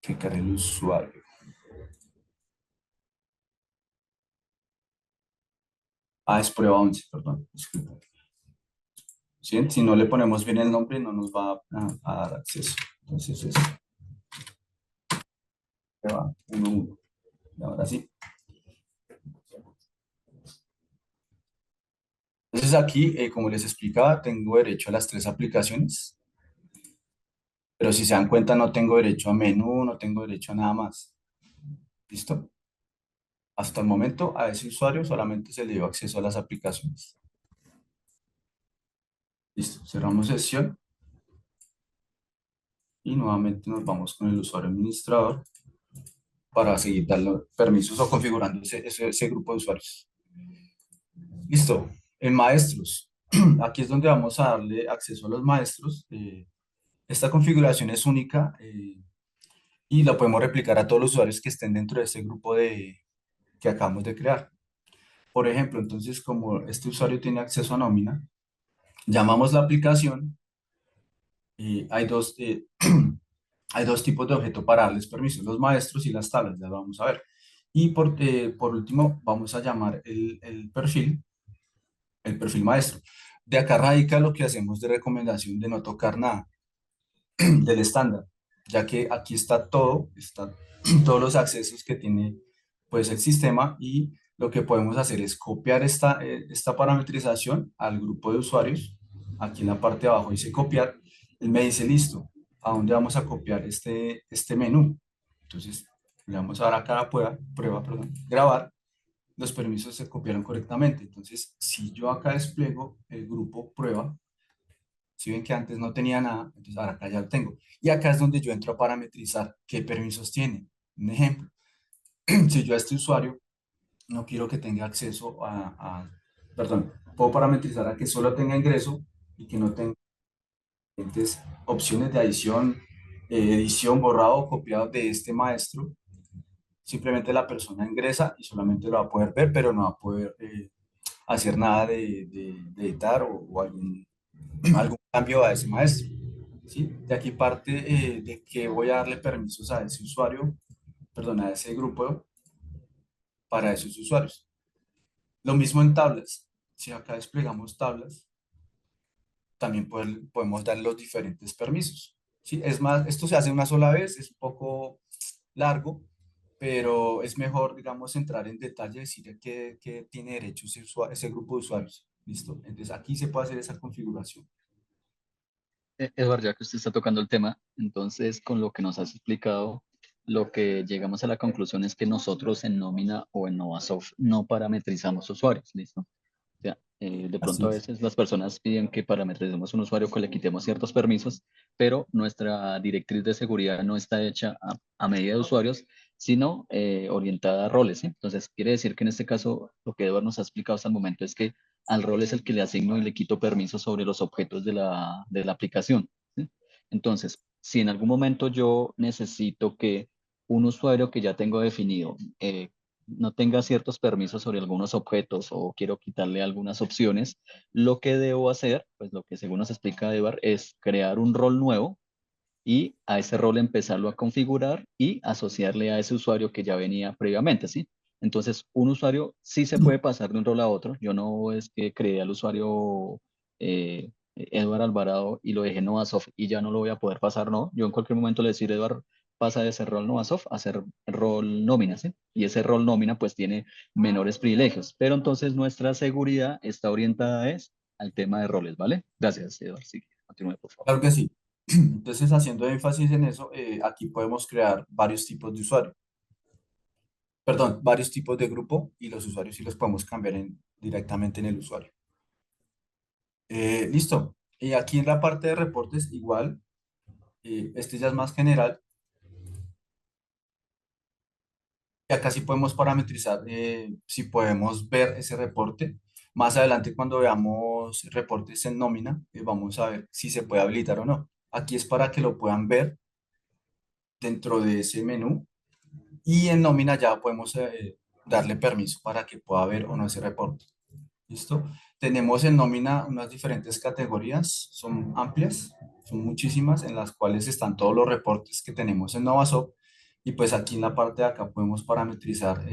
B: checar el usuario. Es prueba 11, perdón, disculpa. ¿Sí? Si no le ponemos bien el nombre, no nos va a dar acceso. Entonces es prueba 1.1. Y ahora sí. Entonces aquí, como les explicaba, tengo derecho a las 3 aplicaciones, pero si se dan cuenta no tengo derecho a menú, no tengo derecho a nada más. ¿Listo? Hasta el momento a ese usuario solamente se le dio acceso a las aplicaciones. Listo, cerramos sesión y nuevamente nos vamos con el usuario administrador para seguir dando permisos o configurando ese grupo de usuarios. Listo, en maestros. Aquí es donde vamos a darle acceso a los maestros. Esta configuración es única y la podemos replicar a todos los usuarios que estén dentro de este grupo que acabamos de crear. Por ejemplo, entonces, como este usuario tiene acceso a nómina, llamamos la aplicación y hay dos tipos de objeto para darles permisos, los maestros y las tablas, ya lo vamos a ver. Y por último, vamos a llamar el perfil maestro. De acá radica lo que hacemos de recomendación de no tocar nada del estándar, ya que aquí está todo, están todos los accesos que tiene pues el sistema y lo que podemos hacer es copiar esta parametrización al grupo de usuarios. Aquí en la parte de abajo dice copiar. Él me dice, listo, ¿a dónde vamos a copiar este menú? Entonces, le vamos a dar acá a prueba, perdón, grabar. Los permisos se copiaron correctamente. Entonces, si yo acá despliego el grupo prueba, si ven que antes no tenía nada, entonces ahora acá ya lo tengo. Y acá es donde yo entro a parametrizar qué permisos tiene. Un ejemplo, si yo a este usuario no quiero que tenga acceso perdón, puedo parametrizar a que solo tenga ingreso y que no tenga diferentes opciones de adición, edición, borrado o copiado de este maestro. Simplemente la persona ingresa y solamente lo va a poder ver, pero no va a poder hacer nada de editar o algún cambio a ese maestro. ¿Sí? De aquí parte de que voy a darle permisos a ese usuario, perdón, a ese grupo para esos usuarios. Lo mismo en tablas. Si acá desplegamos tablas, también podemos dar los diferentes permisos. ¿Sí? Es más, esto se hace una sola vez, es un poco largo, pero es mejor, digamos, entrar en detalle y decir que tiene derecho ese grupo de usuarios. ¿Listo? Entonces aquí se puede hacer esa configuración.
C: Eduardo, ya que usted está tocando el tema, entonces con lo que nos has explicado, lo que llegamos a la conclusión es que nosotros en Nómina o en Novasoft no parametrizamos usuarios, ¿listo? O sea, de
B: Así
C: pronto a
B: es.
C: veces las personas piden que parametricemos un usuario, que le quitemos ciertos permisos, pero nuestra directriz de seguridad no está hecha a medida de usuarios, sino orientada a roles, ¿sí? Entonces, quiere decir que en este caso, lo que Eduardo nos ha explicado hasta el momento es que al rol es el que le asigno y le quito permisos sobre los objetos de la aplicación, ¿sí? Entonces, si en algún momento yo necesito que un usuario que ya tengo definido no tenga ciertos permisos sobre algunos objetos o quiero quitarle algunas opciones, lo que debo hacer, pues lo que según nos explica Edward, es crear un rol nuevo y a ese rol empezarlo a configurar y asociarle a ese usuario que ya venía previamente, ¿sí? Entonces, un usuario sí se puede pasar de un rol a otro. Yo no es que creé al usuario Edward Alvarado y lo dejé en Novasoft y ya no lo voy a poder pasar, no. Yo en cualquier momento le decir, Edward, pasa de ser rol Novasoft a ser rol nómina, ¿sí? Y ese rol nómina pues tiene menores privilegios. Pero entonces nuestra seguridad está orientada es al tema de roles, ¿vale? Gracias, Edward. Sí, continúe, por favor.
B: Claro que sí. Entonces, haciendo énfasis en eso, aquí podemos crear varios tipos de usuario. Perdón, varios tipos de grupo y los usuarios sí los podemos cambiar directamente en el usuario. Listo. Y aquí en la parte de reportes, igual, este ya es más general. Y acá sí podemos parametrizar si podemos ver ese reporte. Más adelante, cuando veamos reportes en nómina, vamos a ver si se puede habilitar o no. Aquí es para que lo puedan ver dentro de ese menú y en nómina ya podemos darle permiso para que pueda ver o no ese reporte. ¿Listo? Tenemos en nómina unas diferentes categorías, son amplias, son muchísimas, en las cuales están todos los reportes que tenemos en Novasop. Y pues aquí en la parte de acá podemos parametrizar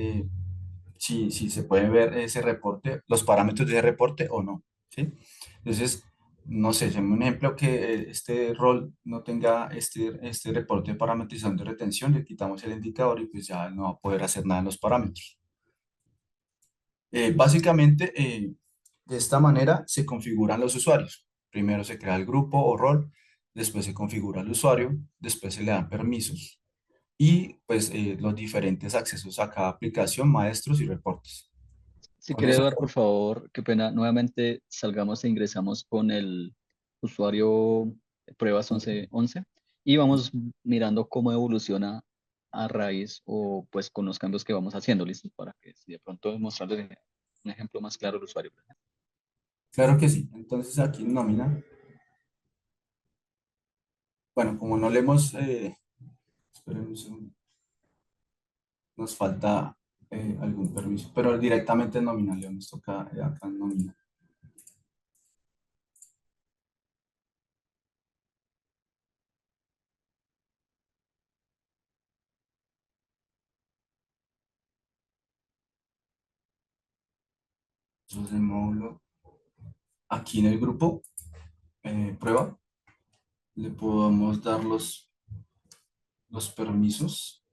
B: si se puede ver ese reporte, los parámetros de ese reporte o no. ¿Sí? Entonces, no sé, se un ejemplo que este rol no tenga este reporte de parametrización de retención, le quitamos el indicador y pues ya no va a poder hacer nada en los parámetros. Básicamente, de esta manera se configuran los usuarios. Primero se crea el grupo o rol, después se configura el usuario, después se le dan permisos y pues los diferentes accesos a cada aplicación, maestros y reportes.
C: Si
B: Con
C: quiere,
B: eso,
C: Eduardo, por favor, qué pena, nuevamente salgamos e ingresamos con el usuario pruebas 11 y vamos mirando cómo evoluciona a raíz o pues con los cambios que vamos haciendo, ¿listo? Para que si de pronto mostrarles un ejemplo más claro al usuario.
B: claro que sí. Entonces aquí en nómina, bueno, como no leemos, esperen un segundo, nos falta algún permiso, pero directamente en nómina, Leo, nos toca acá en nómina. Entonces el módulo, aquí en el grupo, prueba, le podemos dar los permisos.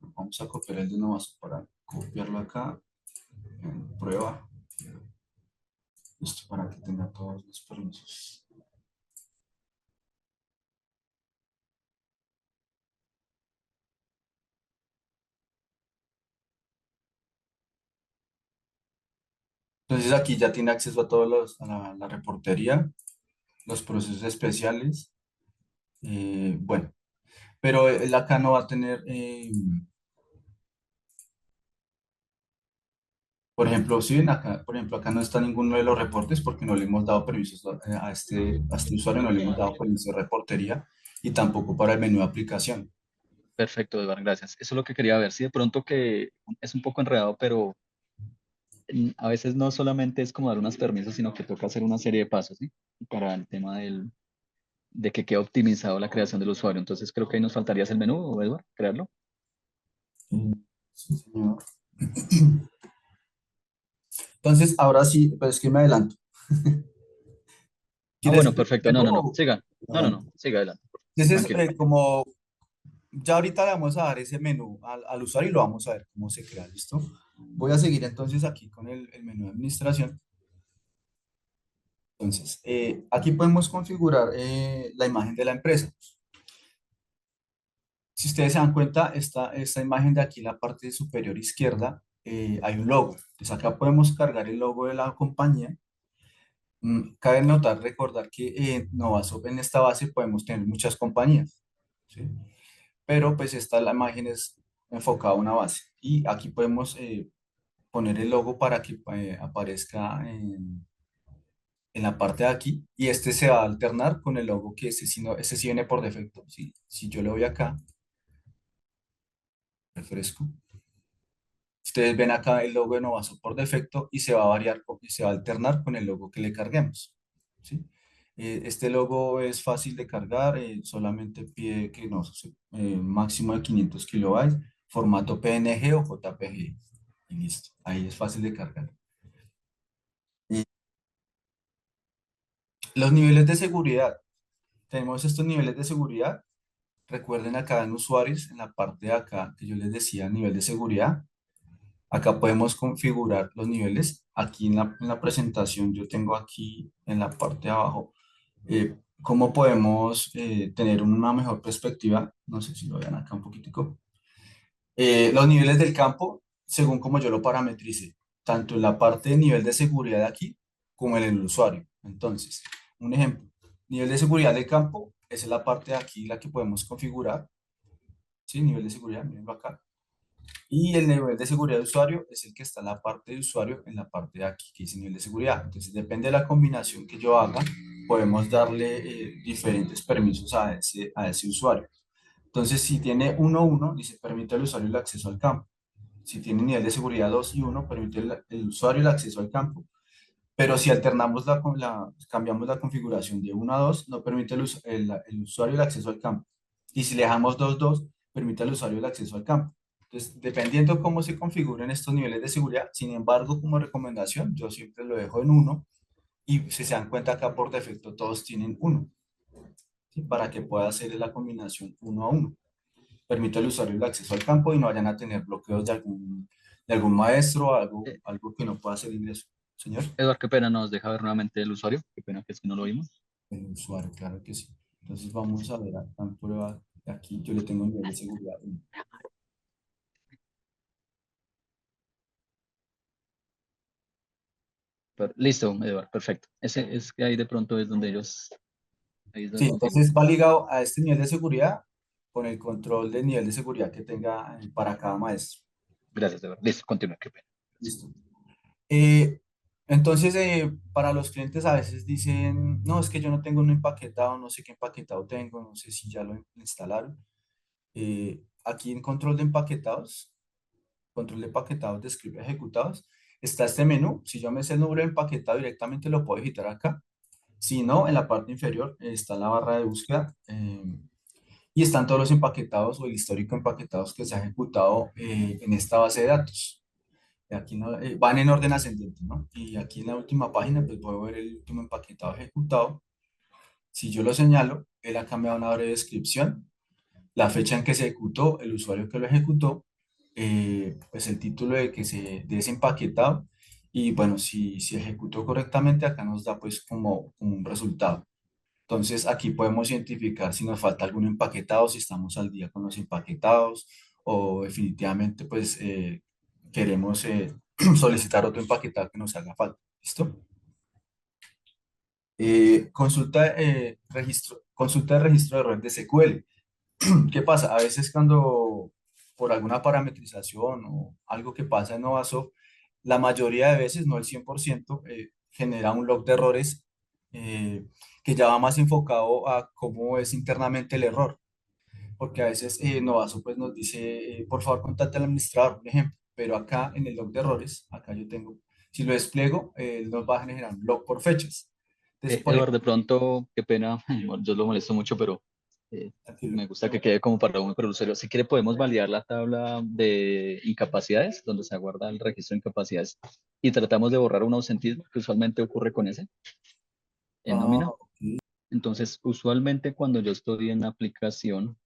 B: Vamos a copiar el de Novas para copiarlo acá en prueba. Esto para que tenga todos los permisos. Entonces aquí ya tiene acceso a todos la reportería, los procesos especiales. Bueno, pero él acá no va a tener, por ejemplo, si ven acá, por ejemplo, acá no está ninguno de los reportes porque no le hemos dado permisos a este usuario, no le hemos dado permiso de reportería y tampoco para el menú de aplicación.
C: Perfecto, Eduardo, gracias. Eso es lo que quería ver. Sí, de pronto que es un poco enredado, pero a veces no solamente es como dar unos permisos, sino que toca hacer una serie de pasos, ¿sí? Para el tema de que quede optimizado la creación del usuario. Entonces creo que ahí nos faltaría el menú, Edward, crearlo.
B: Sí, señor. Entonces, ahora sí, pues es que me adelanto.
C: Ah,
B: ¿Quieres
C: bueno,
B: ver
C: perfecto. No,
B: el
C: no, no.
B: menú?
C: Siga.
B: Me
C: No, no,
B: adelanto.
C: no. Siga adelante.
B: Entonces,
C: Tranquilo.
B: como ya ahorita le vamos a dar ese menú al usuario y lo vamos a ver cómo se crea, ¿listo? Voy a seguir entonces aquí con el menú de administración. Entonces, aquí podemos configurar la imagen de la empresa. Si ustedes se dan cuenta, esta imagen de aquí, la parte superior izquierda, hay un logo. Entonces acá podemos cargar el logo de la compañía. Cabe notar, recordar que en Novasop en esta base podemos tener muchas compañías, ¿sí? Pero pues la imagen es enfocada a una base. Y aquí podemos poner el logo para que aparezca en la parte de aquí. Y este se va a alternar con el logo que ese sí viene por defecto. Si yo le voy acá, refresco. Ustedes ven acá el logo de Novasol por defecto y se va a variar y se va a alternar con el logo que le carguemos, ¿sí? Este logo es fácil de cargar, solamente pide que máximo de 500 kilobytes, formato PNG o JPG. Y listo, ahí es fácil de cargar. Y los niveles de seguridad. Tenemos estos niveles de seguridad. Recuerden acá en usuarios, en la parte de acá que yo les decía, nivel de seguridad. Acá podemos configurar los niveles. Aquí en la presentación yo tengo aquí en la parte de abajo cómo podemos tener una mejor perspectiva. No sé si lo vean acá un poquitico. Los niveles del campo, según como yo lo parametrice, tanto en la parte de nivel de seguridad de aquí como en el usuario. Entonces, un ejemplo, nivel de seguridad del campo, esa es la parte de aquí la que podemos configurar. ¿Sí? Nivel de seguridad, mirenlo acá. Y el nivel de seguridad de usuario es el que está en la parte de usuario, en la parte de aquí, que dice nivel de seguridad. Entonces, depende de la combinación que yo haga, podemos darle diferentes permisos a ese usuario. Entonces, si tiene 1.1, dice permite al usuario el acceso al campo. Si tiene nivel de seguridad 2 y 1, permite el usuario el acceso al campo. Pero si alternamos cambiamos la configuración de 1 a 2, no permite el usuario el acceso al campo. Y si le dejamos 2.2, permite al usuario el acceso al campo. Entonces, dependiendo cómo se configuren estos niveles de seguridad, sin embargo, como recomendación, yo siempre lo dejo en 1 y si se dan cuenta acá por defecto todos tienen 1, ¿sí? Para que pueda hacer la combinación 1 a 1. Permite al usuario el acceso al campo y no vayan a tener bloqueos de algún maestro,
C: Eh,
B: algo que no pueda hacer ingreso. Señor.
C: Eduardo, qué pena, nos deja ver nuevamente el usuario. Qué pena que es que no lo vimos.
B: El usuario, claro que sí. Entonces vamos a ver acá en prueba. Aquí yo le tengo nivel de seguridad 1.
C: Listo, Eduardo, perfecto. Ese es que ahí de pronto es donde ellos, ahí es donde
B: Sí,
C: configuran.
B: entonces va ligado a este nivel de seguridad con el control del nivel de seguridad que tenga para cada maestro.
C: Gracias, Eduardo. Listo, continúa, qué pena.
B: Listo. Eh, entonces, para los clientes a veces dicen, no, es que yo no tengo un empaquetado, no sé qué empaquetado tengo, no sé si ya lo instalaron. Aquí en control de empaquetados de script ejecutados, está este menú. Si yo me sé el número de empaquetado directamente lo puedo editar acá. Si no, en la parte inferior está la barra de búsqueda y están todos los empaquetados o el histórico de empaquetados que se ha ejecutado en esta base de datos. Aquí van en orden ascendente, ¿no? Y aquí en la última página, pues puedo ver el último empaquetado ejecutado. Si yo lo señalo, él ha cambiado una breve descripción, la fecha en que se ejecutó, el usuario que lo ejecutó, pues el título de ese empaquetado y bueno, si ejecutó correctamente, acá nos da pues como un resultado. Entonces aquí podemos identificar si nos falta algún empaquetado, si estamos al día con los empaquetados o definitivamente pues queremos solicitar otro empaquetado que nos haga falta. ¿Listo? Consulta de registro de errores de SQL. ¿Qué pasa? A veces cuando por alguna parametrización o algo que pasa en Novasoft, la mayoría de veces, no el 100%, genera un log de errores eh, que ya va más enfocado a cómo es internamente el error. Porque a veces Novasoft pues, nos dice, por favor, contacte al administrador, por ejemplo. Pero acá en el log de errores, acá yo tengo, si lo despliego, nos va a generar un log por fechas. Entonces, por
C: Eduardo, de
B: ejemplo,
C: pronto, qué pena, yo lo molesto mucho, pero
B: tranquilo.
C: me gusta que quede como para uno, para el usuario. Si quiere, podemos validar la tabla de incapacidades, donde se aguarda el registro de incapacidades, y tratamos de borrar un ausentismo que usualmente ocurre con ese en
B: Ah,
C: nómina. Entonces, usualmente cuando yo estoy en la aplicación,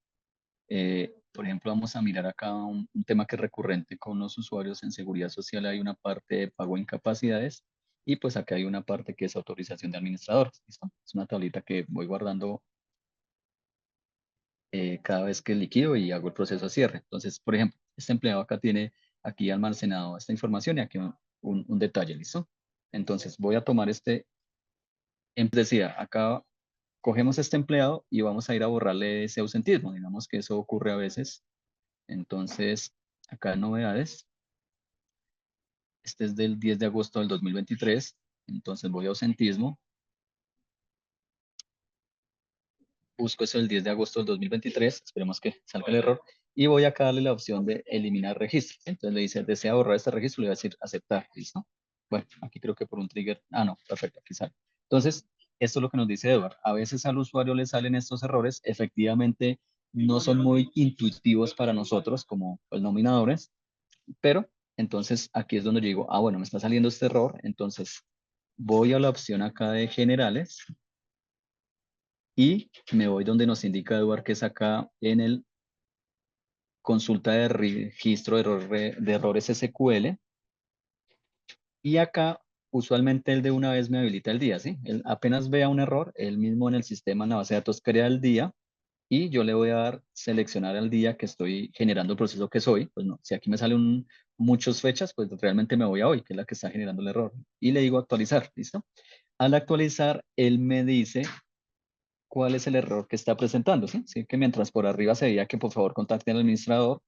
C: por ejemplo, vamos a mirar acá un tema que es recurrente con los usuarios en seguridad social. Hay una parte de pago de incapacidades y pues acá hay una parte que es autorización de administrador. ¿Listo? Es una tablita que voy guardando cada vez que liquido y hago el proceso de cierre. Entonces, por ejemplo, este empleado acá tiene aquí almacenado esta información y aquí un detalle, ¿listo? Entonces, voy a tomar decía, acá cogemos este empleado y vamos a ir a borrarle ese ausentismo. Digamos que eso ocurre a veces. Entonces, acá en novedades, este es del 10 de agosto del 2023. Entonces voy a ausentismo, busco eso del 10 de agosto del 2023, esperemos que salga el error, y voy acá a darle la opción de eliminar registro. Entonces le dice, desea borrar este registro, le voy a decir aceptar, ¿listo? Bueno, aquí creo que por un trigger, no, perfecto, aquí sale. Entonces, esto es lo que nos dice Edward. A veces al usuario le salen estos errores, efectivamente no son muy intuitivos para nosotros como pues, nominadores, pero entonces aquí es donde yo digo, bueno, me está saliendo este error, entonces voy a la opción acá de generales y me voy donde nos indica Eduard que es acá en el consulta de registro de errores SQL y acá usualmente él de una vez me habilita el día, ¿sí? Él apenas vea un error, él mismo en el sistema, en la base de datos crea el día y yo le voy a dar seleccionar al día que estoy generando el proceso que soy. Pues no, si aquí me salen muchas fechas, pues realmente me voy a hoy, que es la que está generando el error. Y le digo actualizar, ¿listo? Al actualizar, él me dice cuál es el error que está presentando, ¿sí? Así que mientras por arriba se veía que por favor contacte al administrador,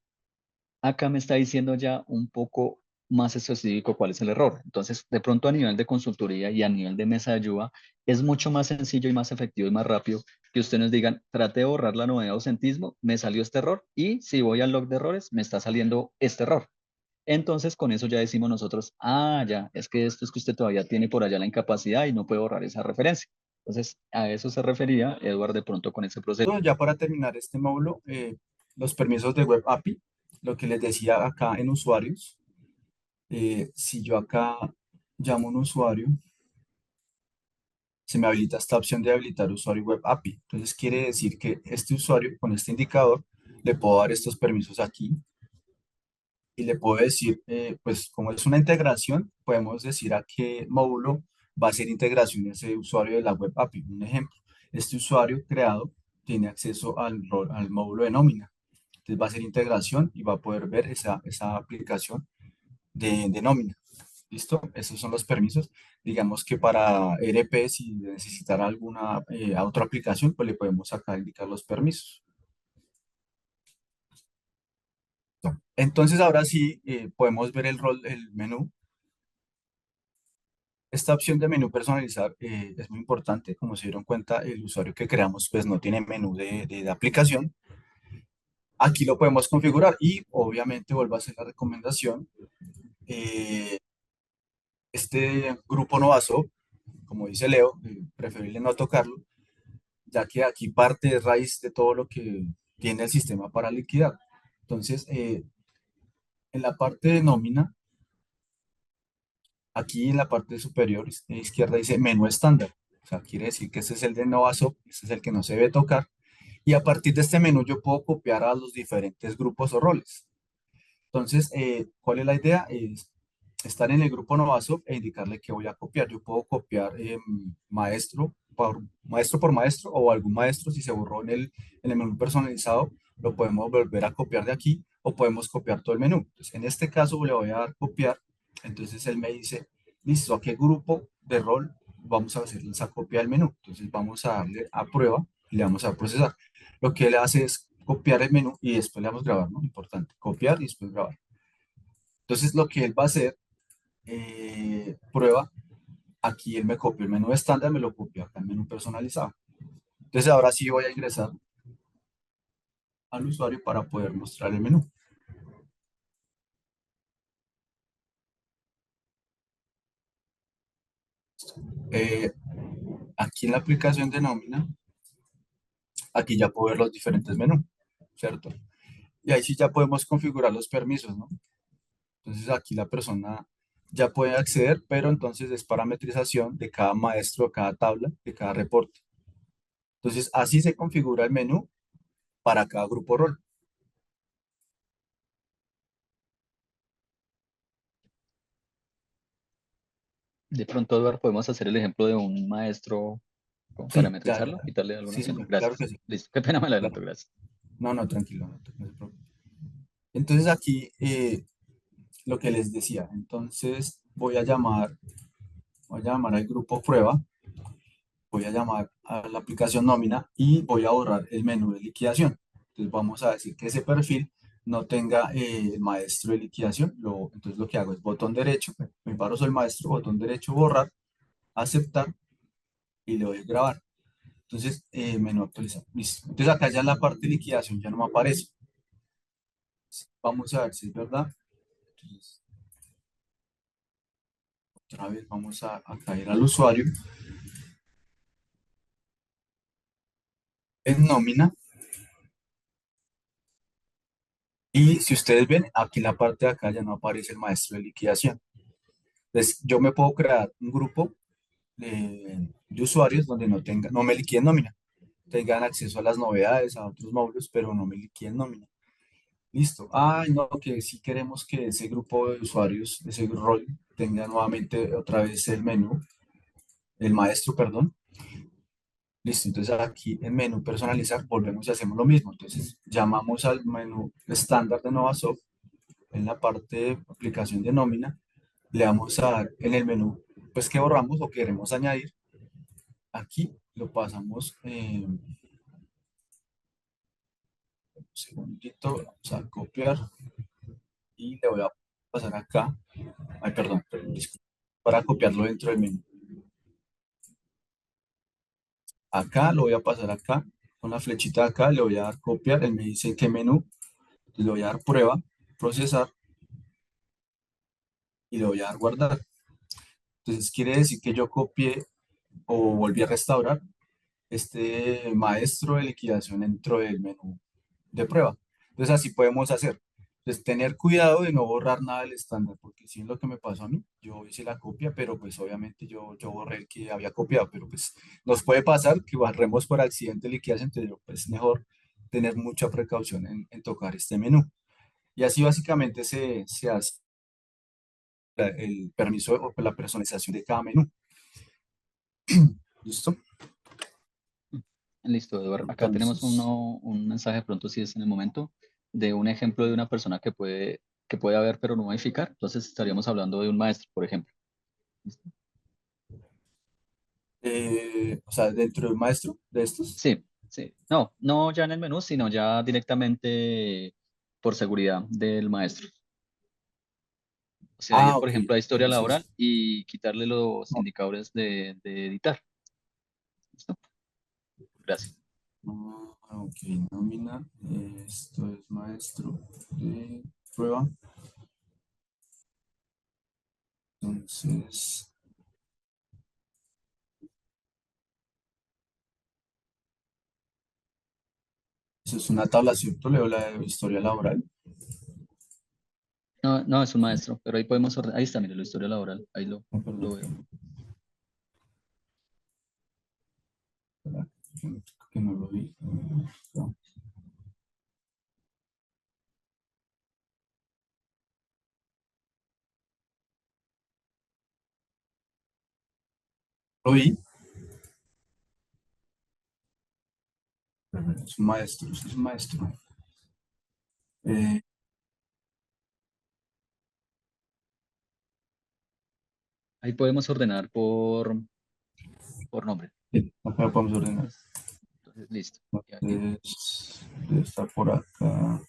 C: acá me está diciendo ya un poco más específico cuál es el error. Entonces, de pronto a nivel de consultoría y a nivel de mesa de ayuda, es mucho más sencillo y más efectivo y más rápido que ustedes nos digan, trate de borrar la novedad ausentismo, me salió este error y si voy al log de errores, me está saliendo este error. Entonces, con eso ya decimos nosotros, ah, ya, es que esto es que usted todavía tiene por allá la incapacidad y no puede borrar esa referencia. Entonces, a eso se refería Edward de pronto con ese proceso.
B: Bueno, ya para terminar este módulo, los permisos de Web API, lo que les decía acá en usuarios, si yo acá llamo a un usuario, se me habilita esta opción de habilitar usuario Web API. Entonces quiere decir que este usuario con este indicador le puedo dar estos permisos aquí y le puedo decir, pues como es una integración, podemos decir a qué módulo va a ser integración ese usuario de la Web API. Un ejemplo, este usuario creado tiene acceso al módulo de nómina. Entonces va a ser integración y va a poder ver esa aplicación de nómina. ¿Listo? Esos son los permisos. Digamos que para ERP, si necesitara alguna otra aplicación, pues le podemos acá indicar los permisos. Entonces ahora sí podemos ver el rol, el menú. Esta opción de menú personalizar es muy importante. Como se dieron cuenta, el usuario que creamos pues no tiene menú de aplicación. Aquí lo podemos configurar y obviamente vuelvo a hacer la recomendación. Este grupo no basó, como dice Leo, preferible no tocarlo, ya que aquí parte es raíz de todo lo que tiene el sistema para liquidar. Entonces, en la parte de nómina, aquí en la parte superior izquierda dice menú estándar. O sea, quiere decir que este es el de Novasop, este es el que no se debe tocar. Y a partir de este menú yo puedo copiar a los diferentes grupos o roles. Entonces, ¿cuál es la idea? Es estar en el grupo Novasop e indicarle que voy a copiar. Yo puedo copiar maestro por maestro o algún maestro si se borró en el menú personalizado, lo podemos volver a copiar de aquí o podemos copiar todo el menú. Entonces, en este caso le voy a dar copiar. Entonces él me dice, listo, ¿a qué grupo de rol vamos a hacer esa copia del menú? Entonces vamos a darle a prueba y le vamos a procesar. Lo que él hace es copiar el menú y después le damos grabar, ¿no? Importante, copiar y después grabar. Entonces lo que él va a hacer, prueba, aquí él me copia el menú estándar, me lo copia acá el menú personalizado. Entonces ahora sí voy a ingresar al usuario para poder mostrar el menú. Eh, Aquí en la aplicación de nómina, aquí ya puedo ver los diferentes menús, ¿cierto? Y ahí sí ya podemos configurar los permisos, ¿no? Entonces aquí la persona ya puede acceder, pero entonces es parametrización de cada maestro, de cada tabla, de cada reporte. Entonces así se configura el menú para cada grupo rol.
C: De pronto, Edward, podemos hacer el ejemplo de un maestro como
B: Sí, ya,
C: parametrizarlo, quitarle alguna
B: sí,
C: opción.
B: señor, claro que
C: Gracias.
B: sí.
C: Listo. Qué pena me
B: Claro.
C: adelanto, gracias.
B: No, no, tranquilo, no se preocupe. Entonces aquí lo que les decía, entonces voy a llamar al grupo prueba, voy a llamar a la aplicación nómina y voy a borrar el menú de liquidación. Entonces vamos a decir que ese perfil no tenga el maestro de liquidación. Entonces lo que hago es botón derecho, me paro sobre el maestro, botón derecho, borrar, aceptar y le doy a grabar. Entonces, menú actualizar. Listo. Entonces acá ya en la parte de liquidación ya no me aparece. Vamos a ver si es verdad. Entonces, otra vez vamos a caer al usuario en nómina. Y si ustedes ven, aquí en la parte de acá ya no aparece el maestro de liquidación. Entonces, yo me puedo crear un grupo de usuarios donde no me liquiden nómina. Tengan acceso a las novedades, a otros módulos, pero no me liquiden nómina. Listo. Ay, no, que si queremos que ese grupo de usuarios, ese rol, tenga nuevamente otra vez el menú, el maestro, perdón. Listo, entonces aquí en menú personalizar volvemos y hacemos lo mismo. Entonces llamamos al menú estándar de Novasoft en la parte de aplicación de nómina, le vamos a dar en el menú pues que borramos o queremos añadir. Aquí lo pasamos, un segundito, vamos a copiar. y le voy a pasar acá. Ay, perdón, disculpe, para copiarlo dentro del menú. Acá lo voy a pasar acá, con la flechita de acá, le voy a dar copiar, él me dice qué menú, le voy a dar prueba, procesar y le voy a dar guardar. Entonces quiere decir que yo copié o volví a restaurar este maestro de liquidación dentro del menú de prueba. Entonces así podemos hacer. Entonces tener cuidado de no borrar nada del estándar, porque si es lo que me pasó a mí, yo hice la copia, pero pues obviamente yo borré el que había copiado, pero pues nos puede pasar que barremos por accidente liquidación, entonces pues mejor tener mucha precaución en tocar este menú. Y así básicamente se hace el permiso o la personalización de cada menú. ¿Listo?
C: Listo, Eduardo. Acá tenemos
B: Entonces,
C: un mensaje, pronto si es en el momento, de un ejemplo de una persona que puede haber pero no modificar. Entonces estaríamos hablando de un maestro, por ejemplo. ¿Listo?
B: o sea, dentro del maestro de estos.
C: Sí, sí. No, no ya en el menú, sino ya directamente por seguridad del maestro. O sea, ir,
B: Ah,
C: por
B: ok.
C: ejemplo, a historia laboral
B: Entonces,
C: y quitarle los
B: no,
C: indicadores de editar. ¿Listo? Gracias.
B: ok, nómina. Esto es maestro de prueba. Entonces, eso es una tabla, ¿cierto? Leo la de historia laboral.
C: No, no, es un maestro, pero ahí podemos ordenar. Ahí está, mire, la historia laboral. Ahí
B: Oh,
C: lo
B: perdón.
C: veo.
B: Espera, que no lo vi. No. Lo vi. Es un maestro, es un maestro. Eh,
C: Ahí podemos ordenar por nombre.
B: acá podemos ordenar.
C: Entonces, listo. Y aquí,
B: Entonces, debe estar por acá.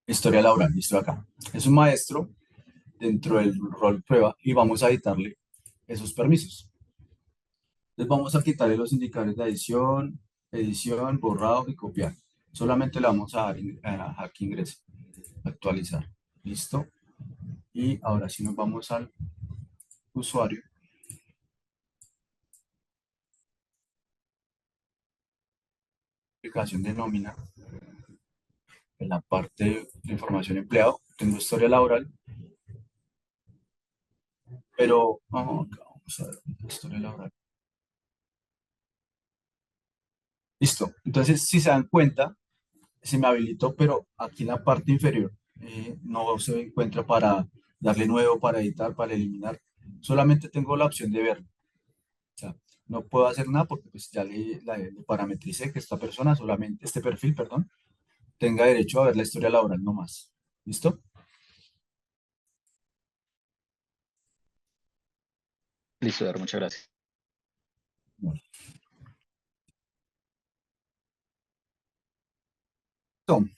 B: Historia laboral, listo acá. Es un maestro dentro del rol prueba y vamos a editarle esos permisos. Entonces vamos a quitarle los indicadores de edición, edición, borrado y copiar. Solamente le vamos a dar a que ingrese, actualizar. Listo. Y ahora sí nos vamos al usuario, aplicación de nómina, en la parte de información empleado, tengo historia laboral, pero vamos a ver, historia laboral. Listo. Entonces, si se dan cuenta, se me habilitó, pero aquí en la parte inferior no se encuentra para darle nuevo, para editar, para eliminar. Solamente tengo la opción de ver. O sea, no puedo hacer nada porque pues ya le parametricé que esta persona, solamente este perfil, perdón, tenga derecho a ver la historia laboral no más. ¿Listo?
C: listo, Eduardo, muchas gracias.
B: Bueno, listo.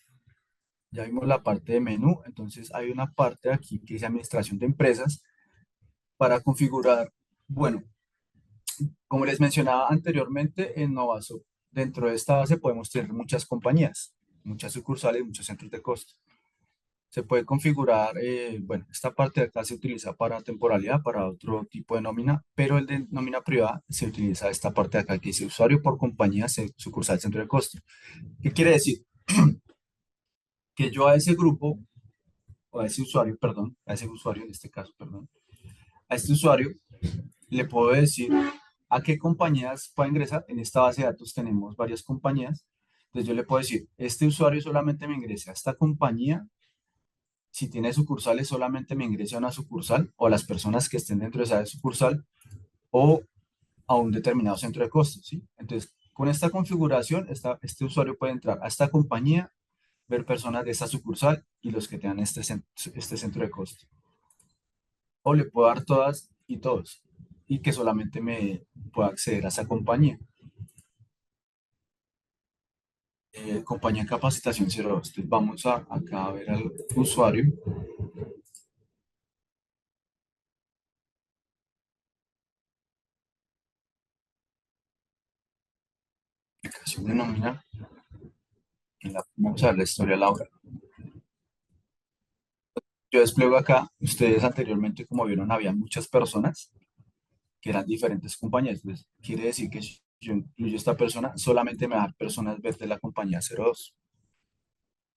B: Ya vimos la parte de menú, entonces hay una parte aquí que dice administración de empresas para configurar, bueno, como les mencionaba anteriormente, en Novasop, dentro de esta base podemos tener muchas compañías, muchas sucursales, muchos centros de costo. Se puede configurar, bueno, esta parte de acá se utiliza para temporalidad, para otro tipo de nómina, pero el de nómina privada se utiliza esta parte de acá que dice usuario por compañía, sucursal, centro de costo. ¿Qué quiere decir? Que yo a ese grupo, o a ese usuario, perdón, a ese usuario en este caso, perdón, a este usuario le puedo decir a qué compañías puede ingresar. En esta base de datos tenemos varias compañías. Entonces yo le puedo decir, este usuario solamente me ingresa a esta compañía. Si tiene sucursales, solamente me ingresa a una sucursal o a las personas que estén dentro de esa sucursal o a un determinado centro de costos, ¿sí? Entonces, con esta configuración, este usuario puede entrar a esta compañía, ver personas de esta sucursal y los que tengan este centro de costo. O le puedo dar todas y todos y que solamente me pueda acceder a esa compañía. compañía de capacitación 02. Entonces vamos acá a ver al usuario. Aplicación de nómina. Vamos a ver la historia laboral. Yo despliego acá, ustedes anteriormente, como vieron, había muchas personas que eran diferentes compañías. Entonces, quiere decir que si yo incluyo esta persona, solamente me va a dar personas ver de la compañía 02.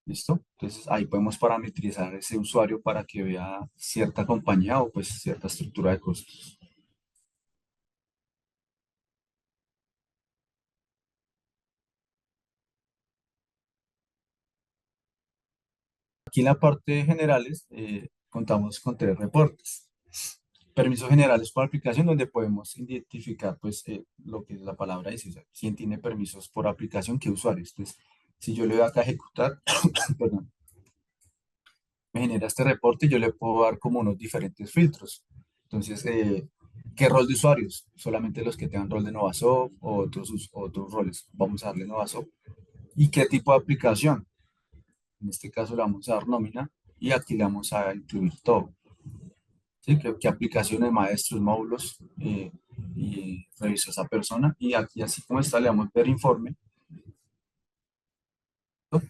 B: ¿Listo? Entonces, ahí podemos parametrizar ese usuario para que vea cierta compañía o pues cierta estructura de costos. Aquí en la parte de generales, contamos con 3 reportes. Permisos generales por aplicación, donde podemos identificar pues, lo que la palabra dice, o sea, quién tiene permisos por aplicación, qué usuarios. Entonces, si yo le doy acá a ejecutar, perdón, me genera este reporte y yo le puedo dar como unos diferentes filtros. Entonces, ¿qué rol de usuarios? Solamente los que tengan rol de Novasoft o otros roles. Vamos a darle Novasoft. ¿Y qué tipo de aplicación? En este caso le vamos a dar nómina y aquí le vamos a incluir todo. ¿Sí? ¿Qué aplicaciones, maestros, módulos? Y reviso esa persona. Y aquí, así como está, le damos ver informe. ¿No?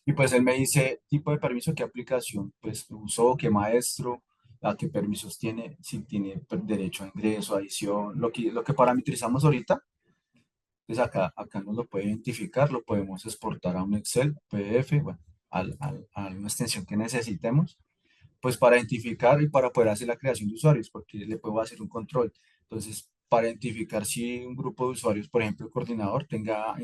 B: Y pues él me dice tipo de permiso, qué aplicación pues usó, qué maestro, a qué permisos tiene, si tiene derecho a ingreso, adición, lo que parametrizamos ahorita. Entonces acá nos lo puede identificar, lo podemos exportar a un Excel, PDF, bueno, a una extensión que necesitemos pues para identificar y para poder hacer la creación de usuarios, porque le puedo hacer un control. Entonces, para identificar si un grupo de usuarios, por ejemplo, el coordinador, tenga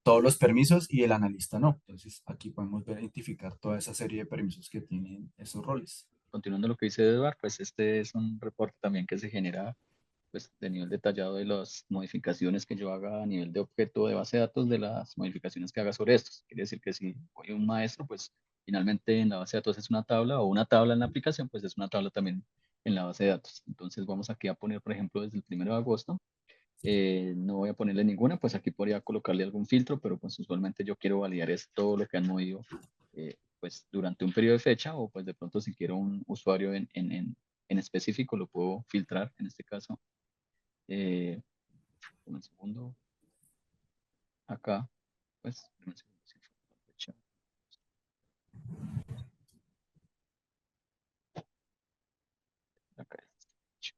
B: todos los permisos y el analista no. Entonces, aquí podemos identificar toda esa serie de permisos que tienen esos roles.
C: Continuando lo que dice Eduard, pues este es un reporte también que se genera pues de nivel detallado de las modificaciones que yo haga a nivel de objeto de base de datos, de las modificaciones que haga sobre estos. Quiere decir que si voy a un maestro, pues finalmente en la base de datos es una tabla o una tabla en la aplicación, pues es una tabla también en la base de datos. Entonces vamos aquí a poner, por ejemplo, desde el 1 de agosto. No voy a ponerle ninguna, pues aquí podría colocarle algún filtro, pero pues usualmente yo quiero validar es todo lo que han movido pues durante un periodo de fecha o pues de pronto si quiero un usuario en específico lo puedo filtrar en este caso. Un segundo, acá, pues, un segundo, si fue la fecha. Acá es esta fecha.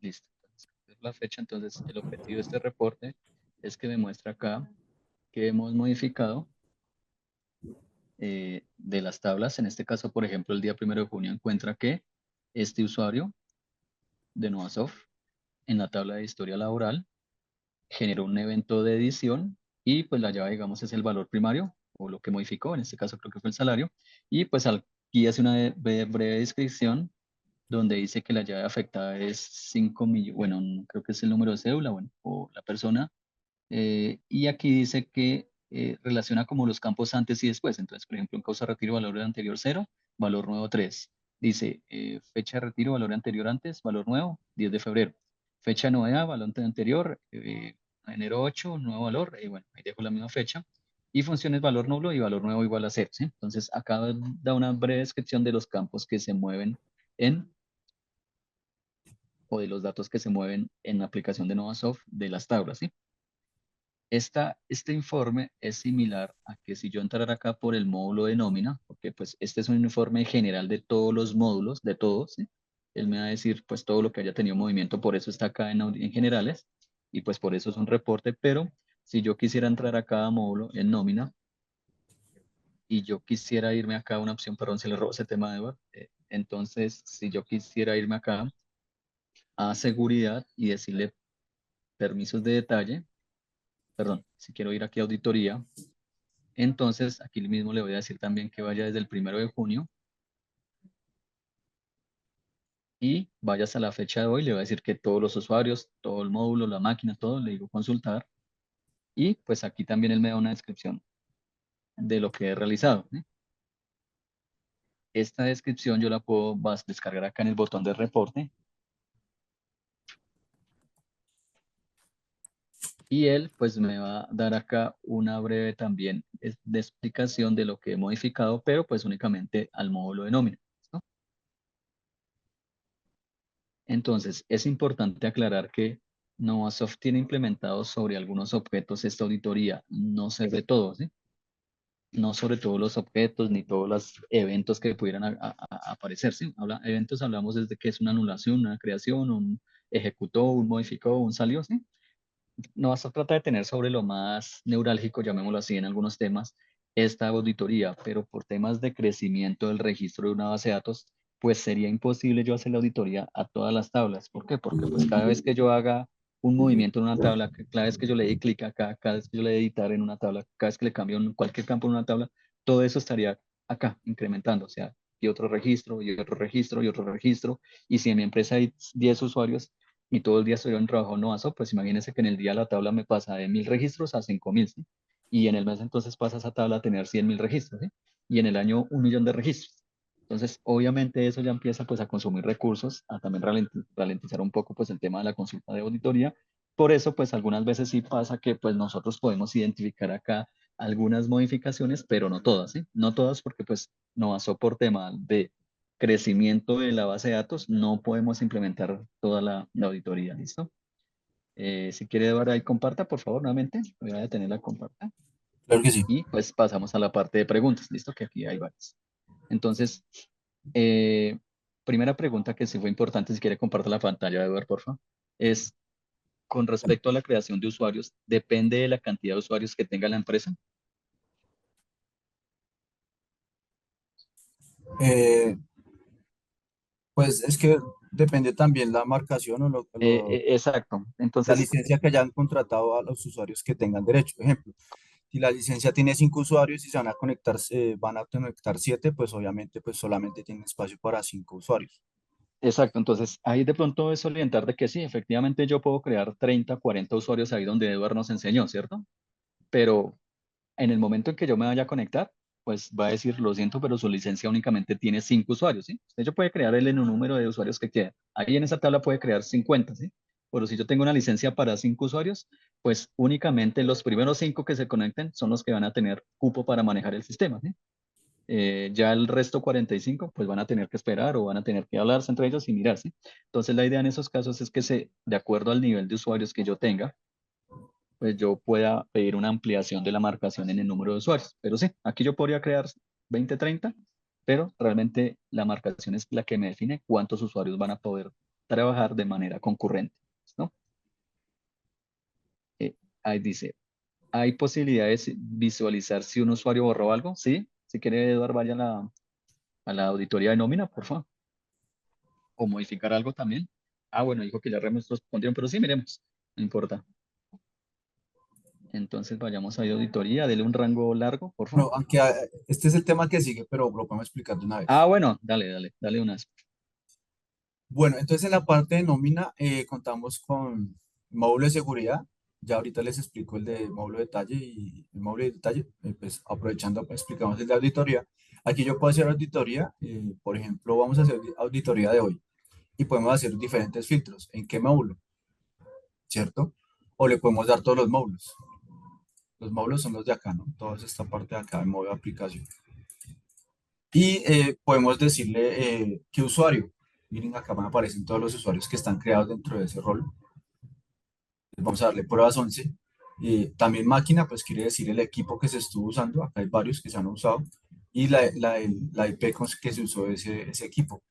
C: Listo. Entonces, es la fecha, entonces el objetivo de este reporte es que me muestra acá que hemos modificado de las tablas. En este caso, por ejemplo, el día 1 de junio encuentra que este usuario de Novasoft en la tabla de historia laboral generó un evento de edición y pues la llave, digamos, es el valor primario o lo que modificó, en este caso creo que fue el salario, y pues aquí hace una breve descripción donde dice que la llave afectada es 5 millones, bueno, creo que es el número de cédula, bueno, o la persona, y aquí dice que relaciona como los campos antes y después. Entonces, por ejemplo, en causa de retiro, valor anterior 0, valor nuevo 3. Dice fecha de retiro, valor anterior antes, valor nuevo 10 de febrero. Fecha de novedad, valor anterior, enero 8, nuevo valor. Y bueno, ahí dejo la misma fecha. Y funciones valor nulo y valor nuevo igual a 0. ¿Sí? Entonces, acá da una breve descripción de los campos que se mueven en o de los datos que se mueven en la aplicación de Novasoft de las tablas. ¿Sí? Este informe es similar a que si yo entrara acá por el módulo de nómina, porque pues este es un informe general de todos los módulos, de todos, ¿sí? Él me va a decir pues todo lo que haya tenido movimiento, por eso está acá en generales, y pues por eso es un reporte, pero si yo quisiera entrar a cada módulo en nómina, y yo quisiera irme acá a una opción, perdón, se le robó ese tema de Edward, entonces si yo quisiera irme acá a seguridad y decirle permisos de detalle, perdón, si quiero ir aquí a auditoría, entonces, aquí mismo le voy a decir también que vaya desde el 1 de junio y vaya hasta la fecha de hoy. Le voy a decir que todos los usuarios, todo el módulo, la máquina, todo, le digo consultar. Y pues aquí también él me da una descripción de lo que he realizado. Esta descripción yo la puedo descargar acá en el botón de reporte. Y él pues me va a dar acá una breve también de explicación de lo que he modificado, pero pues únicamente al módulo de nómina. ¿Listo? Entonces, es importante aclarar que Novasoft tiene implementado sobre algunos objetos esta auditoría, no sobre todo, ¿sí? No sobre todos los objetos ni todos los eventos que pudieran aparecer, ¿sí? Eventos hablamos desde que es una anulación, una creación, un ejecutó, un modificó, un salió, ¿sí? No se trata de tener sobre lo más neurálgico, llamémoslo así, en algunos temas, esta auditoría, pero por temas de crecimiento del registro de una base de datos, pues sería imposible yo hacer la auditoría a todas las tablas. ¿Por qué? Porque pues cada vez que yo haga un movimiento en una tabla, cada vez que yo le dé clic acá, cada vez que yo le dé editar en una tabla, cada vez que le cambio cualquier campo en una tabla, todo eso estaría acá incrementando, o sea, y otro registro, y otro registro, y otro registro, y si en mi empresa hay 10 usuarios, y todo el día estoy en trabajo no ASO, pues imagínense que en el día la tabla me pasa de 1000 registros a 5000, ¿sí? Y en el mes entonces pasa esa tabla a tener 100.000 registros, ¿sí? Y en el año 1.000.000 de registros. Entonces, obviamente eso ya empieza pues a consumir recursos, a también ralentizar un poco pues el tema de la consulta de auditoría. Por eso pues algunas veces sí pasa que pues nosotros podemos identificar acá algunas modificaciones, pero no todas, ¿sí? No todas porque pues no ASO por tema de crecimiento de la base de datos, no podemos implementar toda la auditoría, ¿listo? Si quiere, Eduardo, ahí comparta, por favor, nuevamente. Voy a detener la comparta.
B: Claro que sí.
C: Y pues pasamos a la parte de preguntas, ¿listo? Que aquí hay varias. Entonces, eh, primera pregunta que sí fue importante, si quiere comparta la pantalla, Eduardo, por favor, es con respecto a la creación de usuarios, ¿depende de la cantidad de usuarios que tenga la empresa?
B: Eh, pues es que depende también la marcación o
C: Exacto.
B: la
C: Entonces,
B: licencia que hayan contratado a los usuarios que tengan derecho. Por ejemplo, si la licencia tiene 5 usuarios y se van a conectar, van a conectar 7, pues obviamente pues solamente tienen espacio para 5 usuarios.
C: exacto, entonces ahí de pronto es orientar de que sí, efectivamente yo puedo crear 30, 40 usuarios ahí donde Eduardo nos enseñó, ¿cierto? Pero en el momento en que yo me vaya a conectar, pues va a decir, lo siento, pero su licencia únicamente tiene 5 usuarios, ¿sí? Usted yo puede crear el número de usuarios que quiera. Ahí en esa tabla puede crear 50, ¿sí? Pero si yo tengo una licencia para 5 usuarios, pues únicamente los primeros 5 que se conecten son los que van a tener cupo para manejar el sistema, ¿sí? Ya el resto 45 pues van a tener que esperar o van a tener que hablarse entre ellos y mirarse. Entonces la idea en esos casos es que de acuerdo al nivel de usuarios que yo tenga, pues yo pueda pedir una ampliación de la marcación en el número de usuarios. Pero sí, aquí yo podría crear 20, 30, pero realmente la marcación es la que me define cuántos usuarios van a poder trabajar de manera concurrente, ¿no? Ahí dice, ¿hay posibilidades de visualizar si un usuario borró algo? Sí, si quiere, Eduardo, vaya a la auditoría de nómina, por favor. O modificar algo también. Ah, bueno, dijo que ya respondieron, pero sí, miremos, no importa. Entonces vayamos a auditoría, dele un rango largo, por favor.
B: Bueno, aunque este es el tema que sigue, pero lo podemos explicar de una
C: Ah,
B: vez.
C: bueno, dale unas.
B: Bueno, entonces en la parte de nómina contamos con módulo de seguridad. Ya ahorita les explico el de módulo de detalle y el módulo de detalle. Pues aprovechando, pues, explicamos el de auditoría. Aquí yo puedo hacer auditoría. Por ejemplo, vamos a hacer auditoría de hoy y podemos hacer diferentes filtros. ¿En qué módulo? ¿Cierto? O le podemos dar todos los módulos. Los módulos son los de acá, ¿no? Toda esta parte de acá en modo de aplicación. Y podemos decirle qué usuario. Miren, acá me aparecen todos los usuarios que están creados dentro de ese rol. Vamos a darle pruebas 11. También máquina, pues quiere decir el equipo que se estuvo usando. Acá hay varios que se han usado. Y la IP que se usó ese equipo.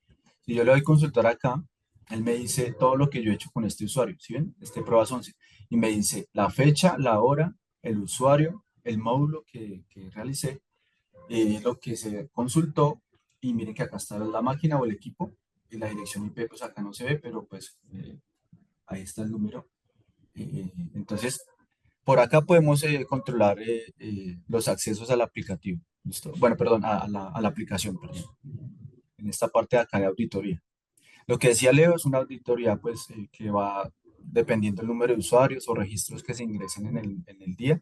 B: Si yo le doy consultar acá, él me dice todo lo que yo he hecho con este usuario. ¿Sí ven? Este pruebas 11. Y me dice la fecha, la hora, el usuario, el módulo que realicé, lo que se consultó. Y miren que acá está la máquina o el equipo. Y la dirección IP, pues acá no se ve, pero pues ahí está el número. Entonces, por acá podemos controlar los accesos al aplicativo. ¿Listo? Bueno, perdón, a la aplicación, perdón. En esta parte de acá de auditoría. Lo que decía Leo es una auditoría pues que va dependiendo del número de usuarios o registros que se ingresen en el día,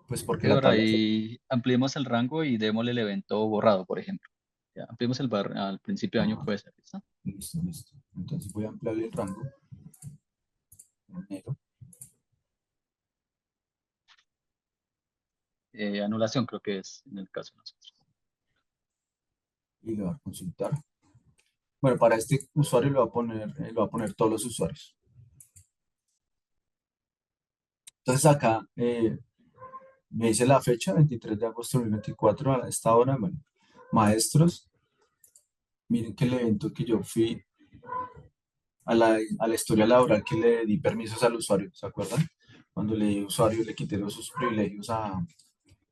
B: pues porque la
C: Eduardo,
B: tabla se...
C: ahí ampliemos el rango y démosle el evento borrado, por ejemplo. Ya, ampliemos al principio de año, puede ser, ¿listo?
B: Listo, listo. Entonces voy a ampliar el rango en negro.
C: anulación, creo que es en el caso de nosotros.
B: Y le va a consultar. Bueno, para este usuario le va a poner todos los usuarios. Entonces acá me dice la fecha, 23 de agosto de 2024 a esta hora. Bueno, maestros, miren que el evento que yo fui a la historia laboral que le di permisos al usuario, ¿se acuerdan? Cuando le di usuario le quité sus privilegios a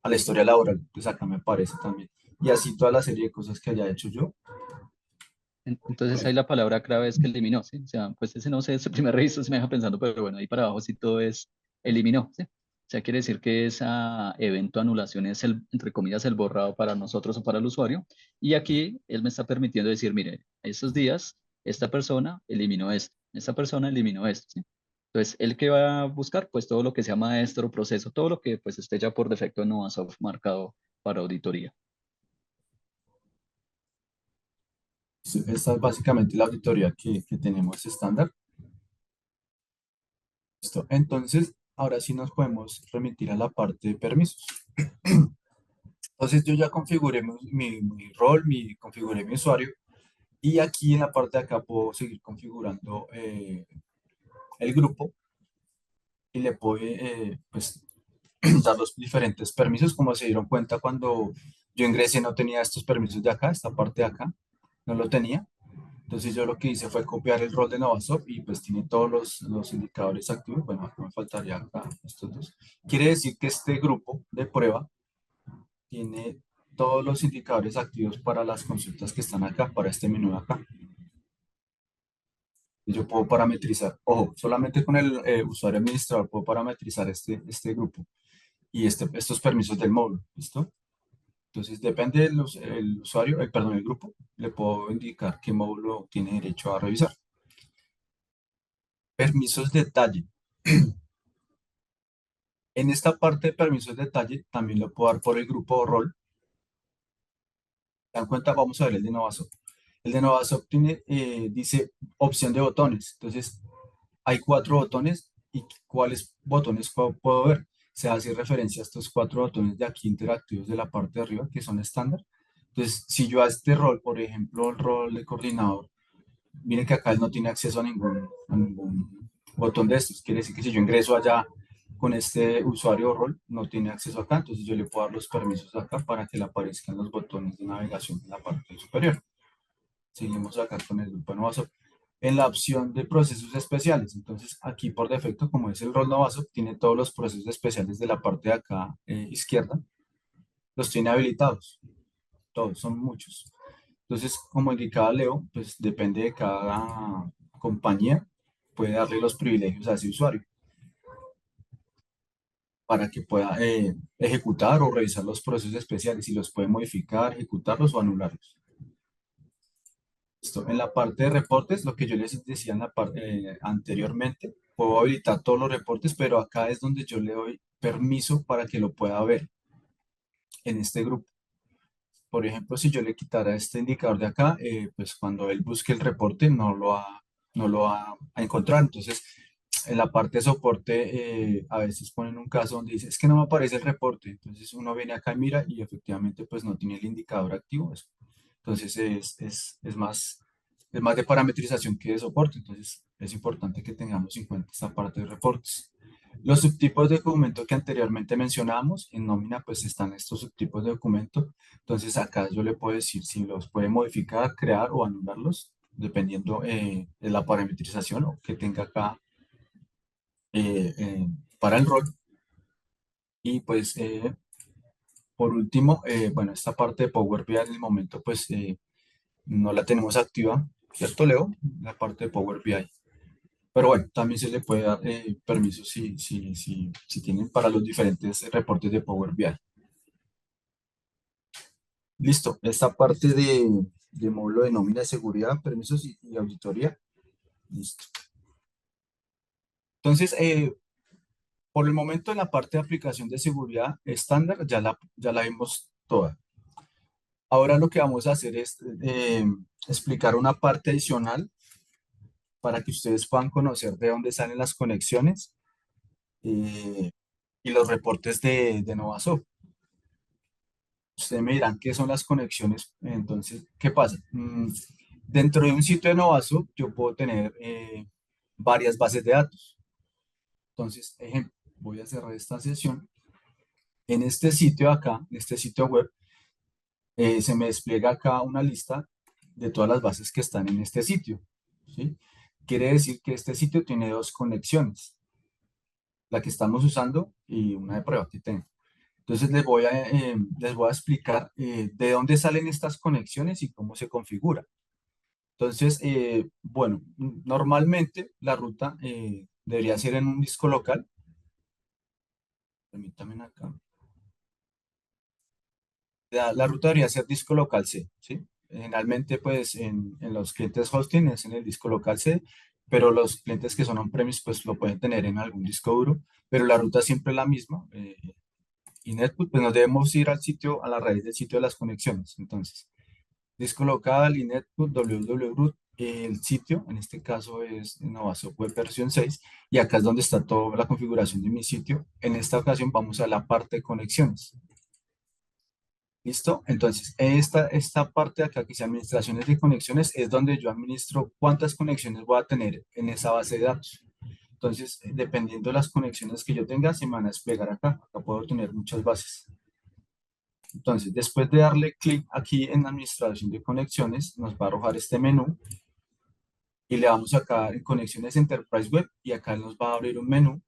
B: la historia laboral, pues acá me aparece también. Y así toda la serie de cosas que haya hecho yo.
C: Entonces ahí la palabra clave es que eliminó, ¿sí? O sea, pues ese no sé, ese primer registro se me deja pensando, pero bueno, ahí para abajo sí todo es eliminó, ¿sí? O sea, quiere decir que ese evento anulación es el, entre comillas, el borrado para nosotros o para el usuario. Y aquí él me está permitiendo decir, mire, estos días esta persona eliminó esto, esta persona eliminó esto, ¿sí? Entonces, ¿él qué va a buscar? Pues todo lo que sea maestro, proceso, todo lo que pues esté ya por defecto en Novasoft marcado para auditoría.
B: Esta es básicamente la auditoría que tenemos estándar. Listo. Entonces, ahora sí nos podemos remitir a la parte de permisos. Entonces, yo ya configuré mi rol, configuré mi usuario. Y aquí en la parte de acá puedo seguir configurando el grupo y le puedo pues, dar los diferentes permisos. Como se dieron cuenta cuando yo ingresé no tenía estos permisos de acá, esta parte de acá, no lo tenía. Entonces yo lo que hice fue copiar el rol de Novasoft y pues tiene todos los indicadores activos. Bueno, acá me faltaría acá estos dos. Quiere decir que este grupo de prueba tiene todos los indicadores activos para las consultas que están acá, para este menú de acá. Y yo puedo parametrizar, ojo, solamente con el usuario administrador puedo parametrizar este grupo y estos permisos del módulo, ¿listo? Entonces depende del el usuario, perdón, el grupo, le puedo indicar qué módulo tiene derecho a revisar. Permisos detalle. En esta parte de permisos detalle también lo puedo dar por el grupo o rol. ¿Se dan cuenta? Vamos a ver el de Novasoft. El de Novasoft tiene, dice opción de botones. Entonces, hay 4 botones y cuáles botones puedo ver. Se hace referencia a estos 4 botones de aquí interactivos de la parte de arriba que son estándar. Entonces, si yo a este rol, por ejemplo, el rol de coordinador, miren que acá él no tiene acceso a ningún botón de estos. Quiere decir que si yo ingreso allá con este usuario o rol, no tiene acceso acá. Entonces, yo le puedo dar los permisos acá para que le aparezcan los botones de navegación en la parte superior. Seguimos acá con el grupo Novasoft en la opción de procesos especiales. Entonces, aquí por defecto, como es el rol Novasoft, tiene todos los procesos especiales de la parte de acá izquierda, los tiene habilitados. Todos, son muchos. Entonces, como indicaba Leo, pues depende de cada compañía, puede darle los privilegios a ese usuario para que pueda ejecutar o revisar los procesos especiales y los puede modificar, ejecutarlos o anularlos. Listo. En la parte de reportes, lo que yo les decía en la anteriormente, puedo habilitar todos los reportes, pero acá es donde yo le doy permiso para que lo pueda ver en este grupo. Por ejemplo, si yo le quitara este indicador de acá, pues cuando él busque el reporte no lo va a encontrar. Entonces, en la parte de soporte, a veces ponen un caso donde dice, es que no me aparece el reporte. Entonces, uno viene acá y mira y efectivamente pues no tiene el indicador activo. Entonces, es más de parametrización que de soporte. Entonces, es importante que tengamos en cuenta esta parte de reportes. Los subtipos de documento que anteriormente mencionábamos, en nómina pues están estos subtipos de documento. Entonces acá yo le puedo decir si los puede modificar, crear o anularlos, dependiendo de la parametrización o que tenga acá para el rol. Y pues por último, bueno, esta parte de Power BI en el momento pues no la tenemos activa, ¿cierto, Leo? La parte de Power BI. Pero bueno, también se le puede dar permisos si tienen para los diferentes reportes de Power BI. Listo, esta parte de módulo de nómina de seguridad, permisos y auditoría. Listo. Entonces, por el momento en la parte de aplicación de seguridad estándar ya la vimos toda. Ahora lo que vamos a hacer es explicar una parte adicional para que ustedes puedan conocer de dónde salen las conexiones y los reportes de Novasoft. Ustedes me dirán qué son las conexiones. Entonces, ¿qué pasa? Dentro de un sitio de Novasop yo puedo tener varias bases de datos. Entonces, ejemplo, voy a cerrar esta sesión. En este sitio acá, en este sitio web, se me despliega acá una lista de todas las bases que están en este sitio, ¿sí? Quiere decir que este sitio tiene dos conexiones, la que estamos usando y una de prueba que tengo. Entonces les voy a explicar de dónde salen estas conexiones y cómo se configura. Entonces, bueno, normalmente la ruta debería ser en un disco local. Permítanme acá. La ruta debería ser disco local C, ¿sí? Generalmente, pues, en los clientes hosting es en el disco local C, pero los clientes que son on-premise, pues, lo pueden tener en algún disco duro, pero la ruta siempre es la misma. Y netbook, pues, nos debemos ir al sitio, a la raíz del sitio de las conexiones. Entonces, disco local, inetbook, www, el sitio, en este caso es Novasop Web versión 6, y acá es donde está toda la configuración de mi sitio. En esta ocasión vamos a la parte de conexiones. ¿Listo? Entonces, esta parte de acá, que dice administraciones de conexiones, es donde yo administro cuántas conexiones voy a tener en esa base de datos. Entonces, dependiendo de las conexiones que yo tenga, se me van a desplegar acá. Acá puedo tener muchas bases. Entonces, después de darle clic aquí en administración de conexiones, nos va a arrojar este menú y le damos acá en conexiones Enterprise Web y acá nos va a abrir un menú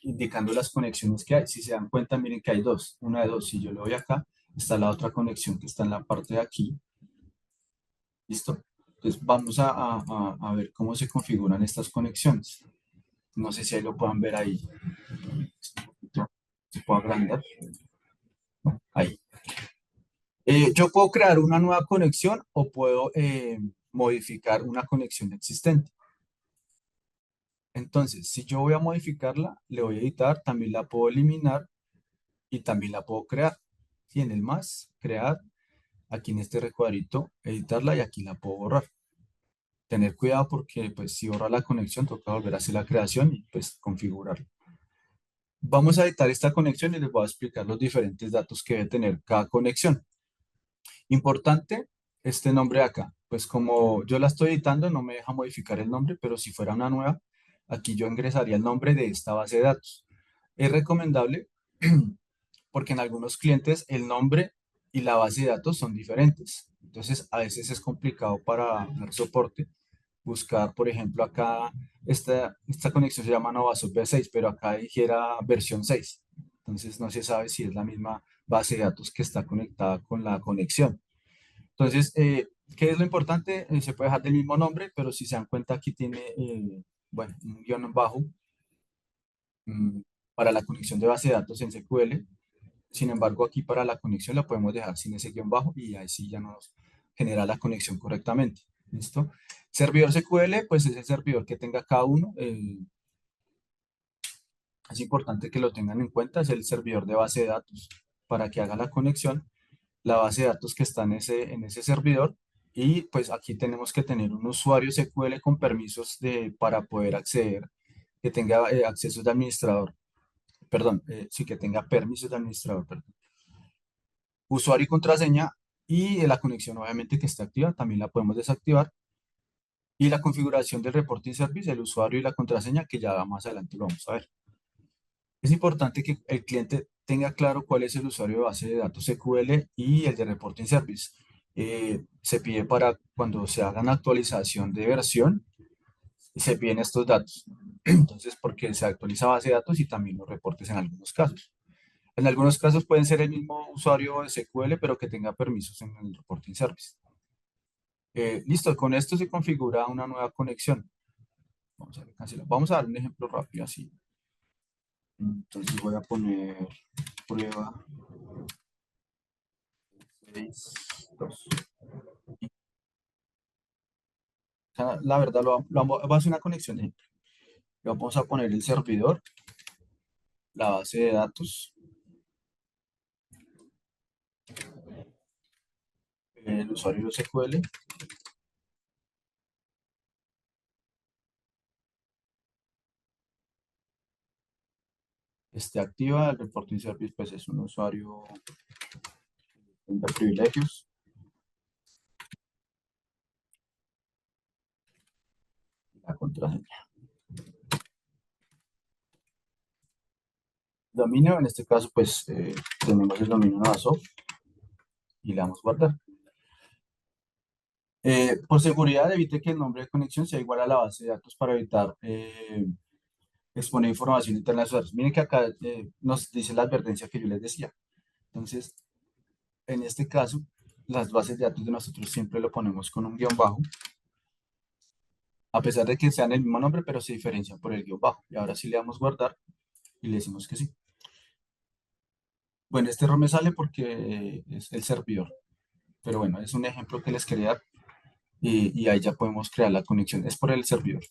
B: indicando las conexiones que hay. Si se dan cuenta, miren que hay dos, una de dos. Si yo le doy acá, está la otra conexión que está en la parte de aquí. ¿Listo? Entonces vamos a ver cómo se configuran estas conexiones. No sé si ahí lo puedan ver ahí. Se puede agrandar. Ahí. Yo puedo crear una nueva conexión o puedo modificar una conexión existente. Entonces, si yo voy a modificarla, le voy a editar, también la puedo eliminar y también la puedo crear. Y en el más, crear, aquí en este recuadrito, editarla y aquí la puedo borrar. Tener cuidado porque pues si borra la conexión, toca volver a hacer la creación y pues configurarla. Vamos a editar esta conexión y les voy a explicar los diferentes datos que debe tener cada conexión. Importante, este nombre de acá. Pues como yo la estoy editando, no me deja modificar el nombre, pero si fuera una nueva, aquí yo ingresaría el nombre de esta base de datos. Es recomendable porque en algunos clientes el nombre y la base de datos son diferentes. Entonces, a veces es complicado para dar soporte buscar, por ejemplo, acá esta conexión se llama Novasop V6, pero acá dijera versión 6. Entonces no se sabe si es la misma base de datos que está conectada con la conexión. Entonces, ¿qué es lo importante? Se puede dejar del mismo nombre, pero si se dan cuenta aquí tiene, bueno, un guión bajo mm, para la conexión de base de datos en SQL. Sin embargo, aquí para la conexión la podemos dejar sin ese guión bajo y ahí sí ya nos genera la conexión correctamente. ¿Listo? Servidor SQL, pues es el servidor que tenga cada uno. Es importante que lo tengan en cuenta, es el servidor de base de datos para que haga la conexión, la base de datos que está en ese servidor. Y pues aquí tenemos que tener un usuario SQL con permisos para poder acceder, que tenga accesos de administrador, perdón, sí que tenga permisos de administrador, perdón. Usuario y contraseña y la conexión obviamente que está activa, también la podemos desactivar. Y la configuración del reporting service, el usuario y la contraseña, que ya más adelante lo vamos a ver. Es importante que el cliente tenga claro cuál es el usuario de base de datos SQL y el de reporting service. Se pide para cuando se haga una actualización de versión, se piden estos datos. Entonces, porque se actualiza base de datos y también los reportes en algunos casos. En algunos casos pueden ser el mismo usuario de SQL, pero que tenga permisos en el reporting service. Listo, con esto se configura una nueva conexión. Vamos a ver, cancelar. Vamos a dar un ejemplo rápido así. Entonces voy a poner prueba 6, 2. La verdad, va a hacer una conexión. Le vamos a poner el servidor, la base de datos, el usuario SQL, esté activa, el reporting service pues es un usuario de privilegios. La contraseña. Dominio, en este caso, pues tenemos el dominio Navasoft y le damos guardar. Por seguridad, evite que el nombre de conexión sea igual a la base de datos para evitar exponer información interna de usuarios. Miren que acá nos dice la advertencia que yo les decía. Entonces, en este caso, las bases de datos de nosotros siempre lo ponemos con un guión bajo, a pesar de que sean el mismo nombre, pero se diferencian por el guión bajo. Y ahora sí le damos guardar y le decimos que sí. Bueno, este error me sale porque es el servidor. Pero bueno, es un ejemplo que les quería dar y ahí ya podemos crear la conexión. Es por el servidor.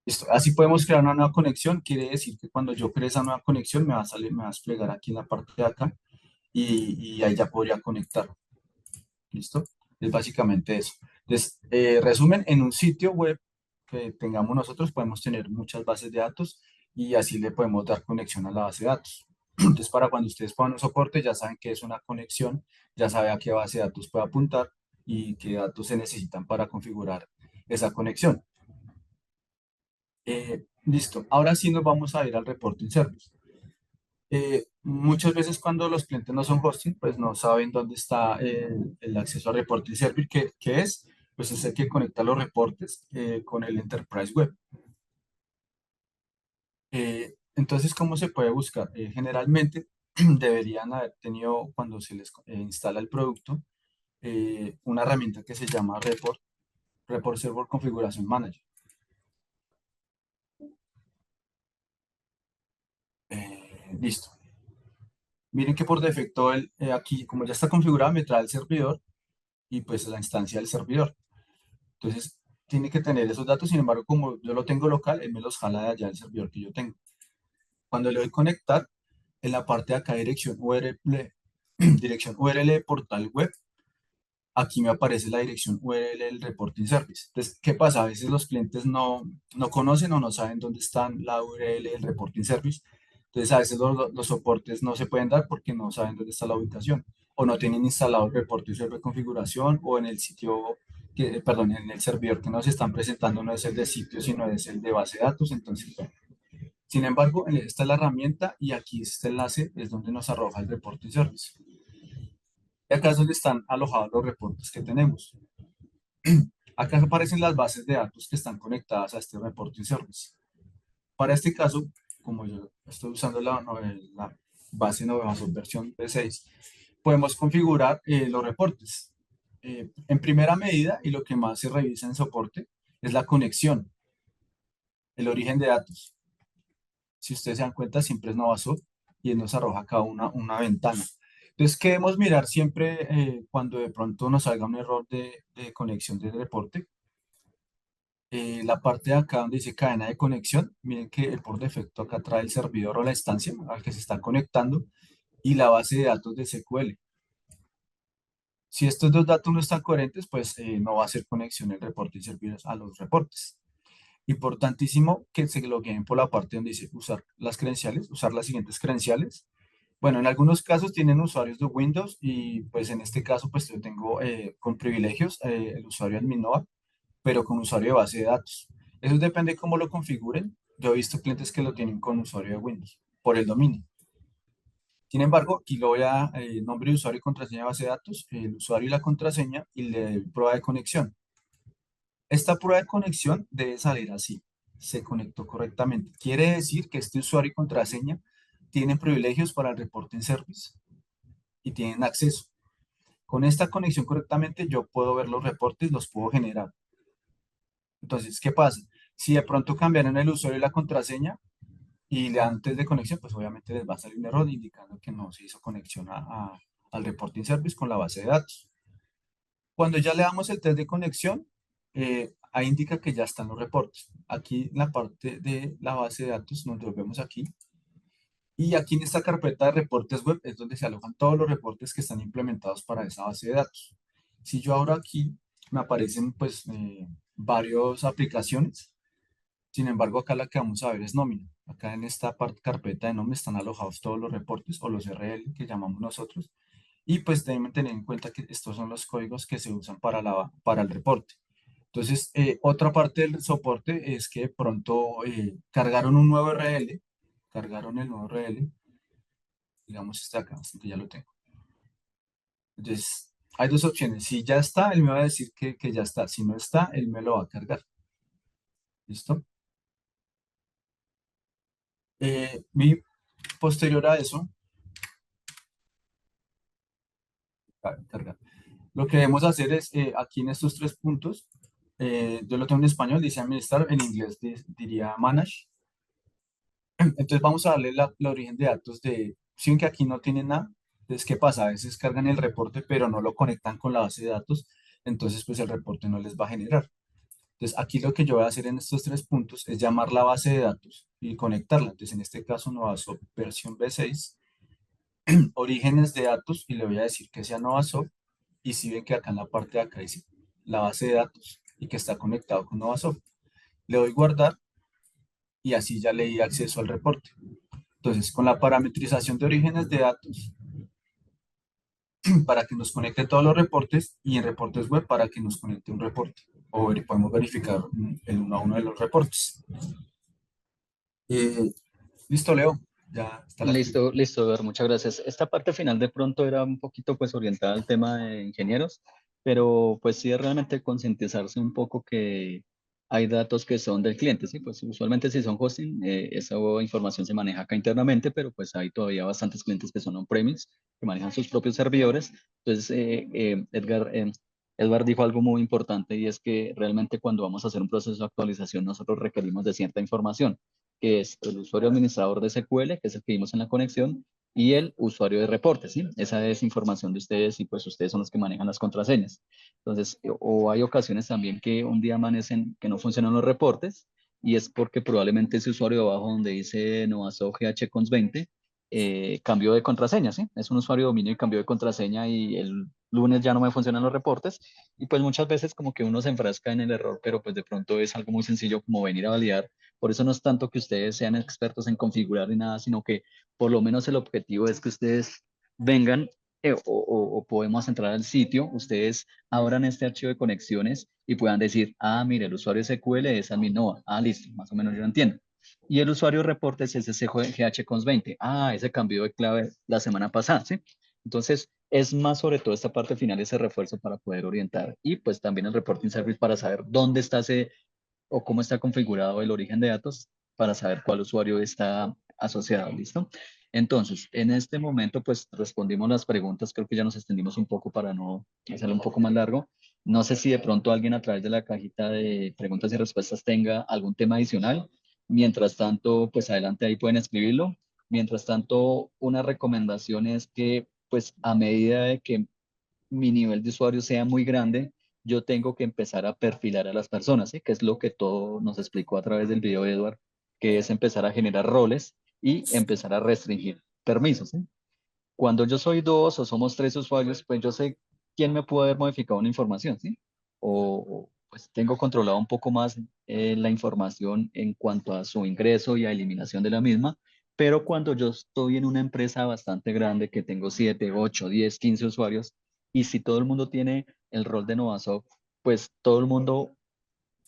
B: Listo. Así podemos crear una nueva conexión. Quiere decir que cuando yo cree esa nueva conexión me va a salir, me va a desplegar aquí en la parte de acá y ahí ya podría conectar. ¿Listo? Es básicamente eso. Entonces, resumen, en un sitio web que tengamos nosotros podemos tener muchas bases de datos y así le podemos dar conexión a la base de datos. Entonces, para cuando ustedes pongan un soporte, ya saben que es una conexión, ya saben a qué base de datos puede apuntar y qué datos se necesitan para configurar esa conexión. Listo. Ahora sí nos vamos a ir al reporting service. Muchas veces cuando los clientes no son hosting, pues no saben dónde está el acceso a reporting service, que es, pues es el que conecta los reportes con el Enterprise Web. Entonces, ¿cómo se puede buscar? Generalmente deberían haber tenido, cuando se les instala el producto, una herramienta que se llama Report Server Configuration Manager. Listo. Miren que por defecto aquí, como ya está configurado, me trae el servidor y pues la instancia del servidor. Entonces, tiene que tener esos datos. Sin embargo, como yo lo tengo local, él me los jala de allá del servidor que yo tengo. Cuando le doy conectar, en la parte de acá, dirección URL, dirección URL de portal web, aquí me aparece la dirección URL del reporting service. Entonces, ¿qué pasa? A veces los clientes no conocen o no saben dónde está la URL del reporting service. Entonces, a veces los soportes no se pueden dar porque no saben dónde está la ubicación o no tienen instalado el reporting server configuración o en el sitio, perdón, en el servidor que nos están presentando no es el de sitio, sino es el de base de datos. Entonces, bueno. Sin embargo, esta es la herramienta y aquí este enlace es donde nos arroja el reporting service. Y acá es donde están alojados los reportes que tenemos. Acá aparecen las bases de datos que están conectadas a este reporting service. Para este caso, como yo estoy usando la base Navasoft versión V6, podemos configurar los reportes. En primera medida, y lo que más se revisa en soporte, es la conexión, el origen de datos. Si ustedes se dan cuenta, siempre es Navasoft y él nos arroja acá una ventana. Entonces, ¿qué debemos mirar siempre cuando de pronto nos salga un error de conexión del reporte? La parte de acá donde dice cadena de conexión, miren que por defecto acá trae el servidor o la instancia al que se está conectando y la base de datos de SQL. Si estos dos datos no están coherentes, pues no va a hacer conexión el reporte y servir a los reportes. Importantísimo que se logueen por la parte donde dice usar las credenciales, usar las siguientes credenciales. Bueno, en algunos casos tienen usuarios de Windows y pues en este caso pues yo tengo con privilegios el usuario Adminnova, pero con usuario de base de datos. Eso depende cómo lo configuren. Yo he visto clientes que lo tienen con usuario de Windows por el dominio. Sin embargo, aquí lo voy a nombre de usuario y contraseña de base de datos, el usuario y la contraseña y le doy prueba de conexión. Esta prueba de conexión debe salir así. Se conectó correctamente. Quiere decir que este usuario y contraseña tienen privilegios para el reporting service y tienen acceso. Con esta conexión correctamente yo puedo ver los reportes, los puedo generar. Entonces, ¿qué pasa? Si de pronto cambiaron el usuario y la contraseña y le dan test de conexión, pues obviamente les va a salir un error indicando que no se hizo conexión al reporting service con la base de datos. Cuando ya le damos el test de conexión, ahí indica que ya están los reportes. Aquí en la parte de la base de datos nos volvemos aquí. Y aquí en esta carpeta de reportes web es donde se alojan todos los reportes que están implementados para esa base de datos. Si yo abro aquí, me aparecen pues varias aplicaciones. Sin embargo, acá la que vamos a ver es nómina. Acá en esta carpeta de nombre están alojados todos los reportes o los RL que llamamos nosotros. Y pues deben tener en cuenta que estos son los códigos que se usan para el reporte. Entonces, otra parte del soporte es que de pronto cargaron un nuevo RL, cargaron el nuevo RL, digamos está acá, así que ya lo tengo. Entonces, hay dos opciones. Si ya está, él me va a decir que ya está. Si no está, él me lo va a cargar. ¿Listo? Posterior a eso, cargar. Lo que debemos hacer es, aquí en estos tres puntos, yo lo tengo en español, dice administrar, en inglés diría manage. Entonces vamos a darle la origen de datos si ven que aquí no tiene nada, entonces ¿qué pasa? A veces cargan el reporte, pero no lo conectan con la base de datos, entonces pues el reporte no les va a generar. Entonces aquí lo que yo voy a hacer en estos tres puntos es llamar la base de datos y conectarla. Entonces en este caso Novasoft versión V6, orígenes de datos, y le voy a decir que sea Novasoft. Y si ven que acá en la parte de acá dice la base de datos y que está conectado con Novasoft, le doy guardar y así ya le di acceso al reporte. Entonces, con la parametrización de orígenes de datos, para que nos conecte todos los reportes, y en reportes web para que nos conecte un reporte. O podemos verificar el uno a uno de los reportes. Listo, Leo. Ya está la explicación.
C: Listo, listo, Eduardo, muchas gracias. Esta parte final de pronto era un poquito pues orientada al tema de ingenieros, pero pues sí es realmente concientizarse un poco que hay datos que son del cliente, sí, pues usualmente si son hosting, esa información se maneja acá internamente, pero pues hay todavía bastantes clientes que son on-premise, que manejan sus propios servidores. Entonces, Edward dijo algo muy importante y es que realmente cuando vamos a hacer un proceso de actualización nosotros requerimos de cierta información que es el usuario administrador de SQL, que es el que vimos en la conexión, y el usuario de reportes, ¿sí? Esa es información de ustedes y pues ustedes son los que manejan las contraseñas. Entonces, o hay ocasiones también que un día amanecen que no funcionan los reportes y es porque probablemente ese usuario de abajo donde dice Novaso GHCons 20 cambió de contraseña, ¿sí? Es un usuario de dominio y cambió de contraseña y el lunes ya no me funcionan los reportes y pues muchas veces como que uno se enfrasca en el error, pero pues de pronto es algo muy sencillo como venir a validar. Por eso no es tanto que ustedes sean expertos en configurar ni nada, sino que por lo menos el objetivo es que ustedes vengan o podemos entrar al sitio, ustedes abran este archivo de conexiones y puedan decir, ah, mire, el usuario SQL es admin Nova. Ah, listo, más o menos yo lo entiendo. Y el usuario reportes es ese GHCons 20. Ah, ese cambió de clave la semana pasada, ¿sí? Entonces, es más sobre todo esta parte final, ese refuerzo para poder orientar. Y pues también el reporting service para saber dónde está ese o cómo está configurado el origen de datos para saber cuál usuario está asociado, ¿listo? Entonces, en este momento, pues respondimos las preguntas, creo que ya nos extendimos un poco para no hacerlo un poco más largo. No sé si de pronto alguien a través de la cajita de preguntas y respuestas tenga algún tema adicional. Mientras tanto, pues adelante ahí pueden escribirlo. Mientras tanto, una recomendación es que, pues a medida de que mi nivel de usuario sea muy grande, yo tengo que empezar a perfilar a las personas, ¿sí? Que es lo que todo nos explicó a través del video de Edward, que es empezar a generar roles y empezar a restringir permisos, ¿sí? Cuando yo soy dos o somos tres usuarios, pues yo sé quién me puede haber modificado una información, ¿sí? Pues tengo controlado un poco más la información en cuanto a su ingreso y a eliminación de la misma, pero cuando yo estoy en una empresa bastante grande que tengo 7, 8, 10, 15 usuarios, y si todo el mundo tiene el rol de Novasoft, pues todo el mundo,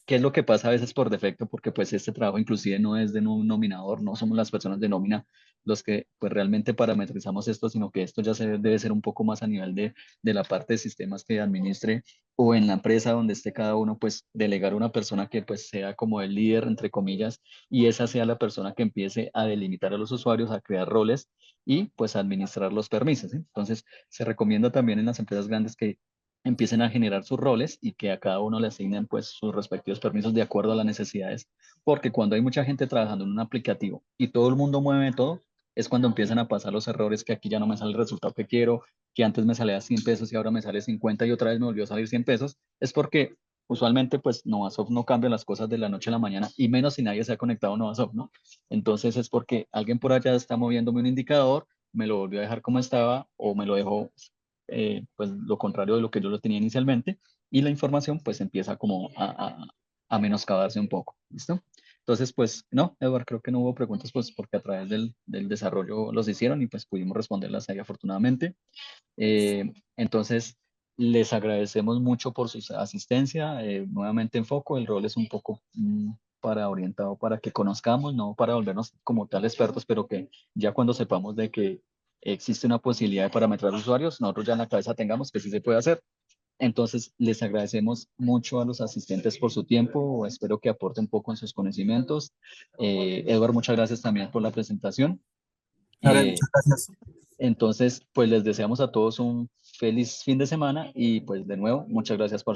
C: ¿qué es lo que pasa a veces por defecto? Porque pues este trabajo inclusive no es de un nominador, no somos las personas de nómina los que pues realmente parametrizamos esto, sino que esto ya debe ser un poco más a nivel de la parte de sistemas que administre o en la empresa donde esté cada uno, pues delegar a una persona que pues sea como el líder, entre comillas, y esa sea la persona que empiece a delimitar a los usuarios, a crear roles y pues a administrar los permisos, ¿sí? Entonces, se recomienda también en las empresas grandes que empiecen a generar sus roles y que a cada uno le asignen pues sus respectivos permisos de acuerdo a las necesidades, porque cuando hay mucha gente trabajando en un aplicativo y todo el mundo mueve todo, es cuando empiezan a pasar los errores que aquí ya no me sale el resultado que quiero, que antes me salía 100 pesos y ahora me sale 50 y otra vez me volvió a salir 100 pesos, es porque usualmente pues Novasoft no cambia las cosas de la noche a la mañana y menos si nadie se ha conectado a Novasoft, ¿no? Entonces es porque alguien por allá está moviéndome un indicador, me lo volvió a dejar como estaba o me lo dejó pues lo contrario de lo que yo lo tenía inicialmente y la información pues empieza como a menoscabarse un poco, ¿listo? Entonces, pues no, Eduard, creo que no hubo preguntas, pues porque a través del desarrollo los hicieron y pues pudimos responderlas ahí afortunadamente. Entonces, les agradecemos mucho por su asistencia. Nuevamente enfoco, el rol es un poco para orientado para que conozcamos, no para volvernos como tal expertos, pero que ya cuando sepamos de que existe una posibilidad de parametrar usuarios, nosotros ya en la cabeza tengamos que sí se puede hacer. Entonces, les agradecemos mucho a los asistentes por su tiempo. Espero que aporten un poco en sus conocimientos. Eduard, muchas gracias también por la presentación.
B: Karen,
C: Eh,
B: muchas gracias.
C: entonces, pues les deseamos a todos un feliz fin de semana y pues de nuevo, muchas gracias por su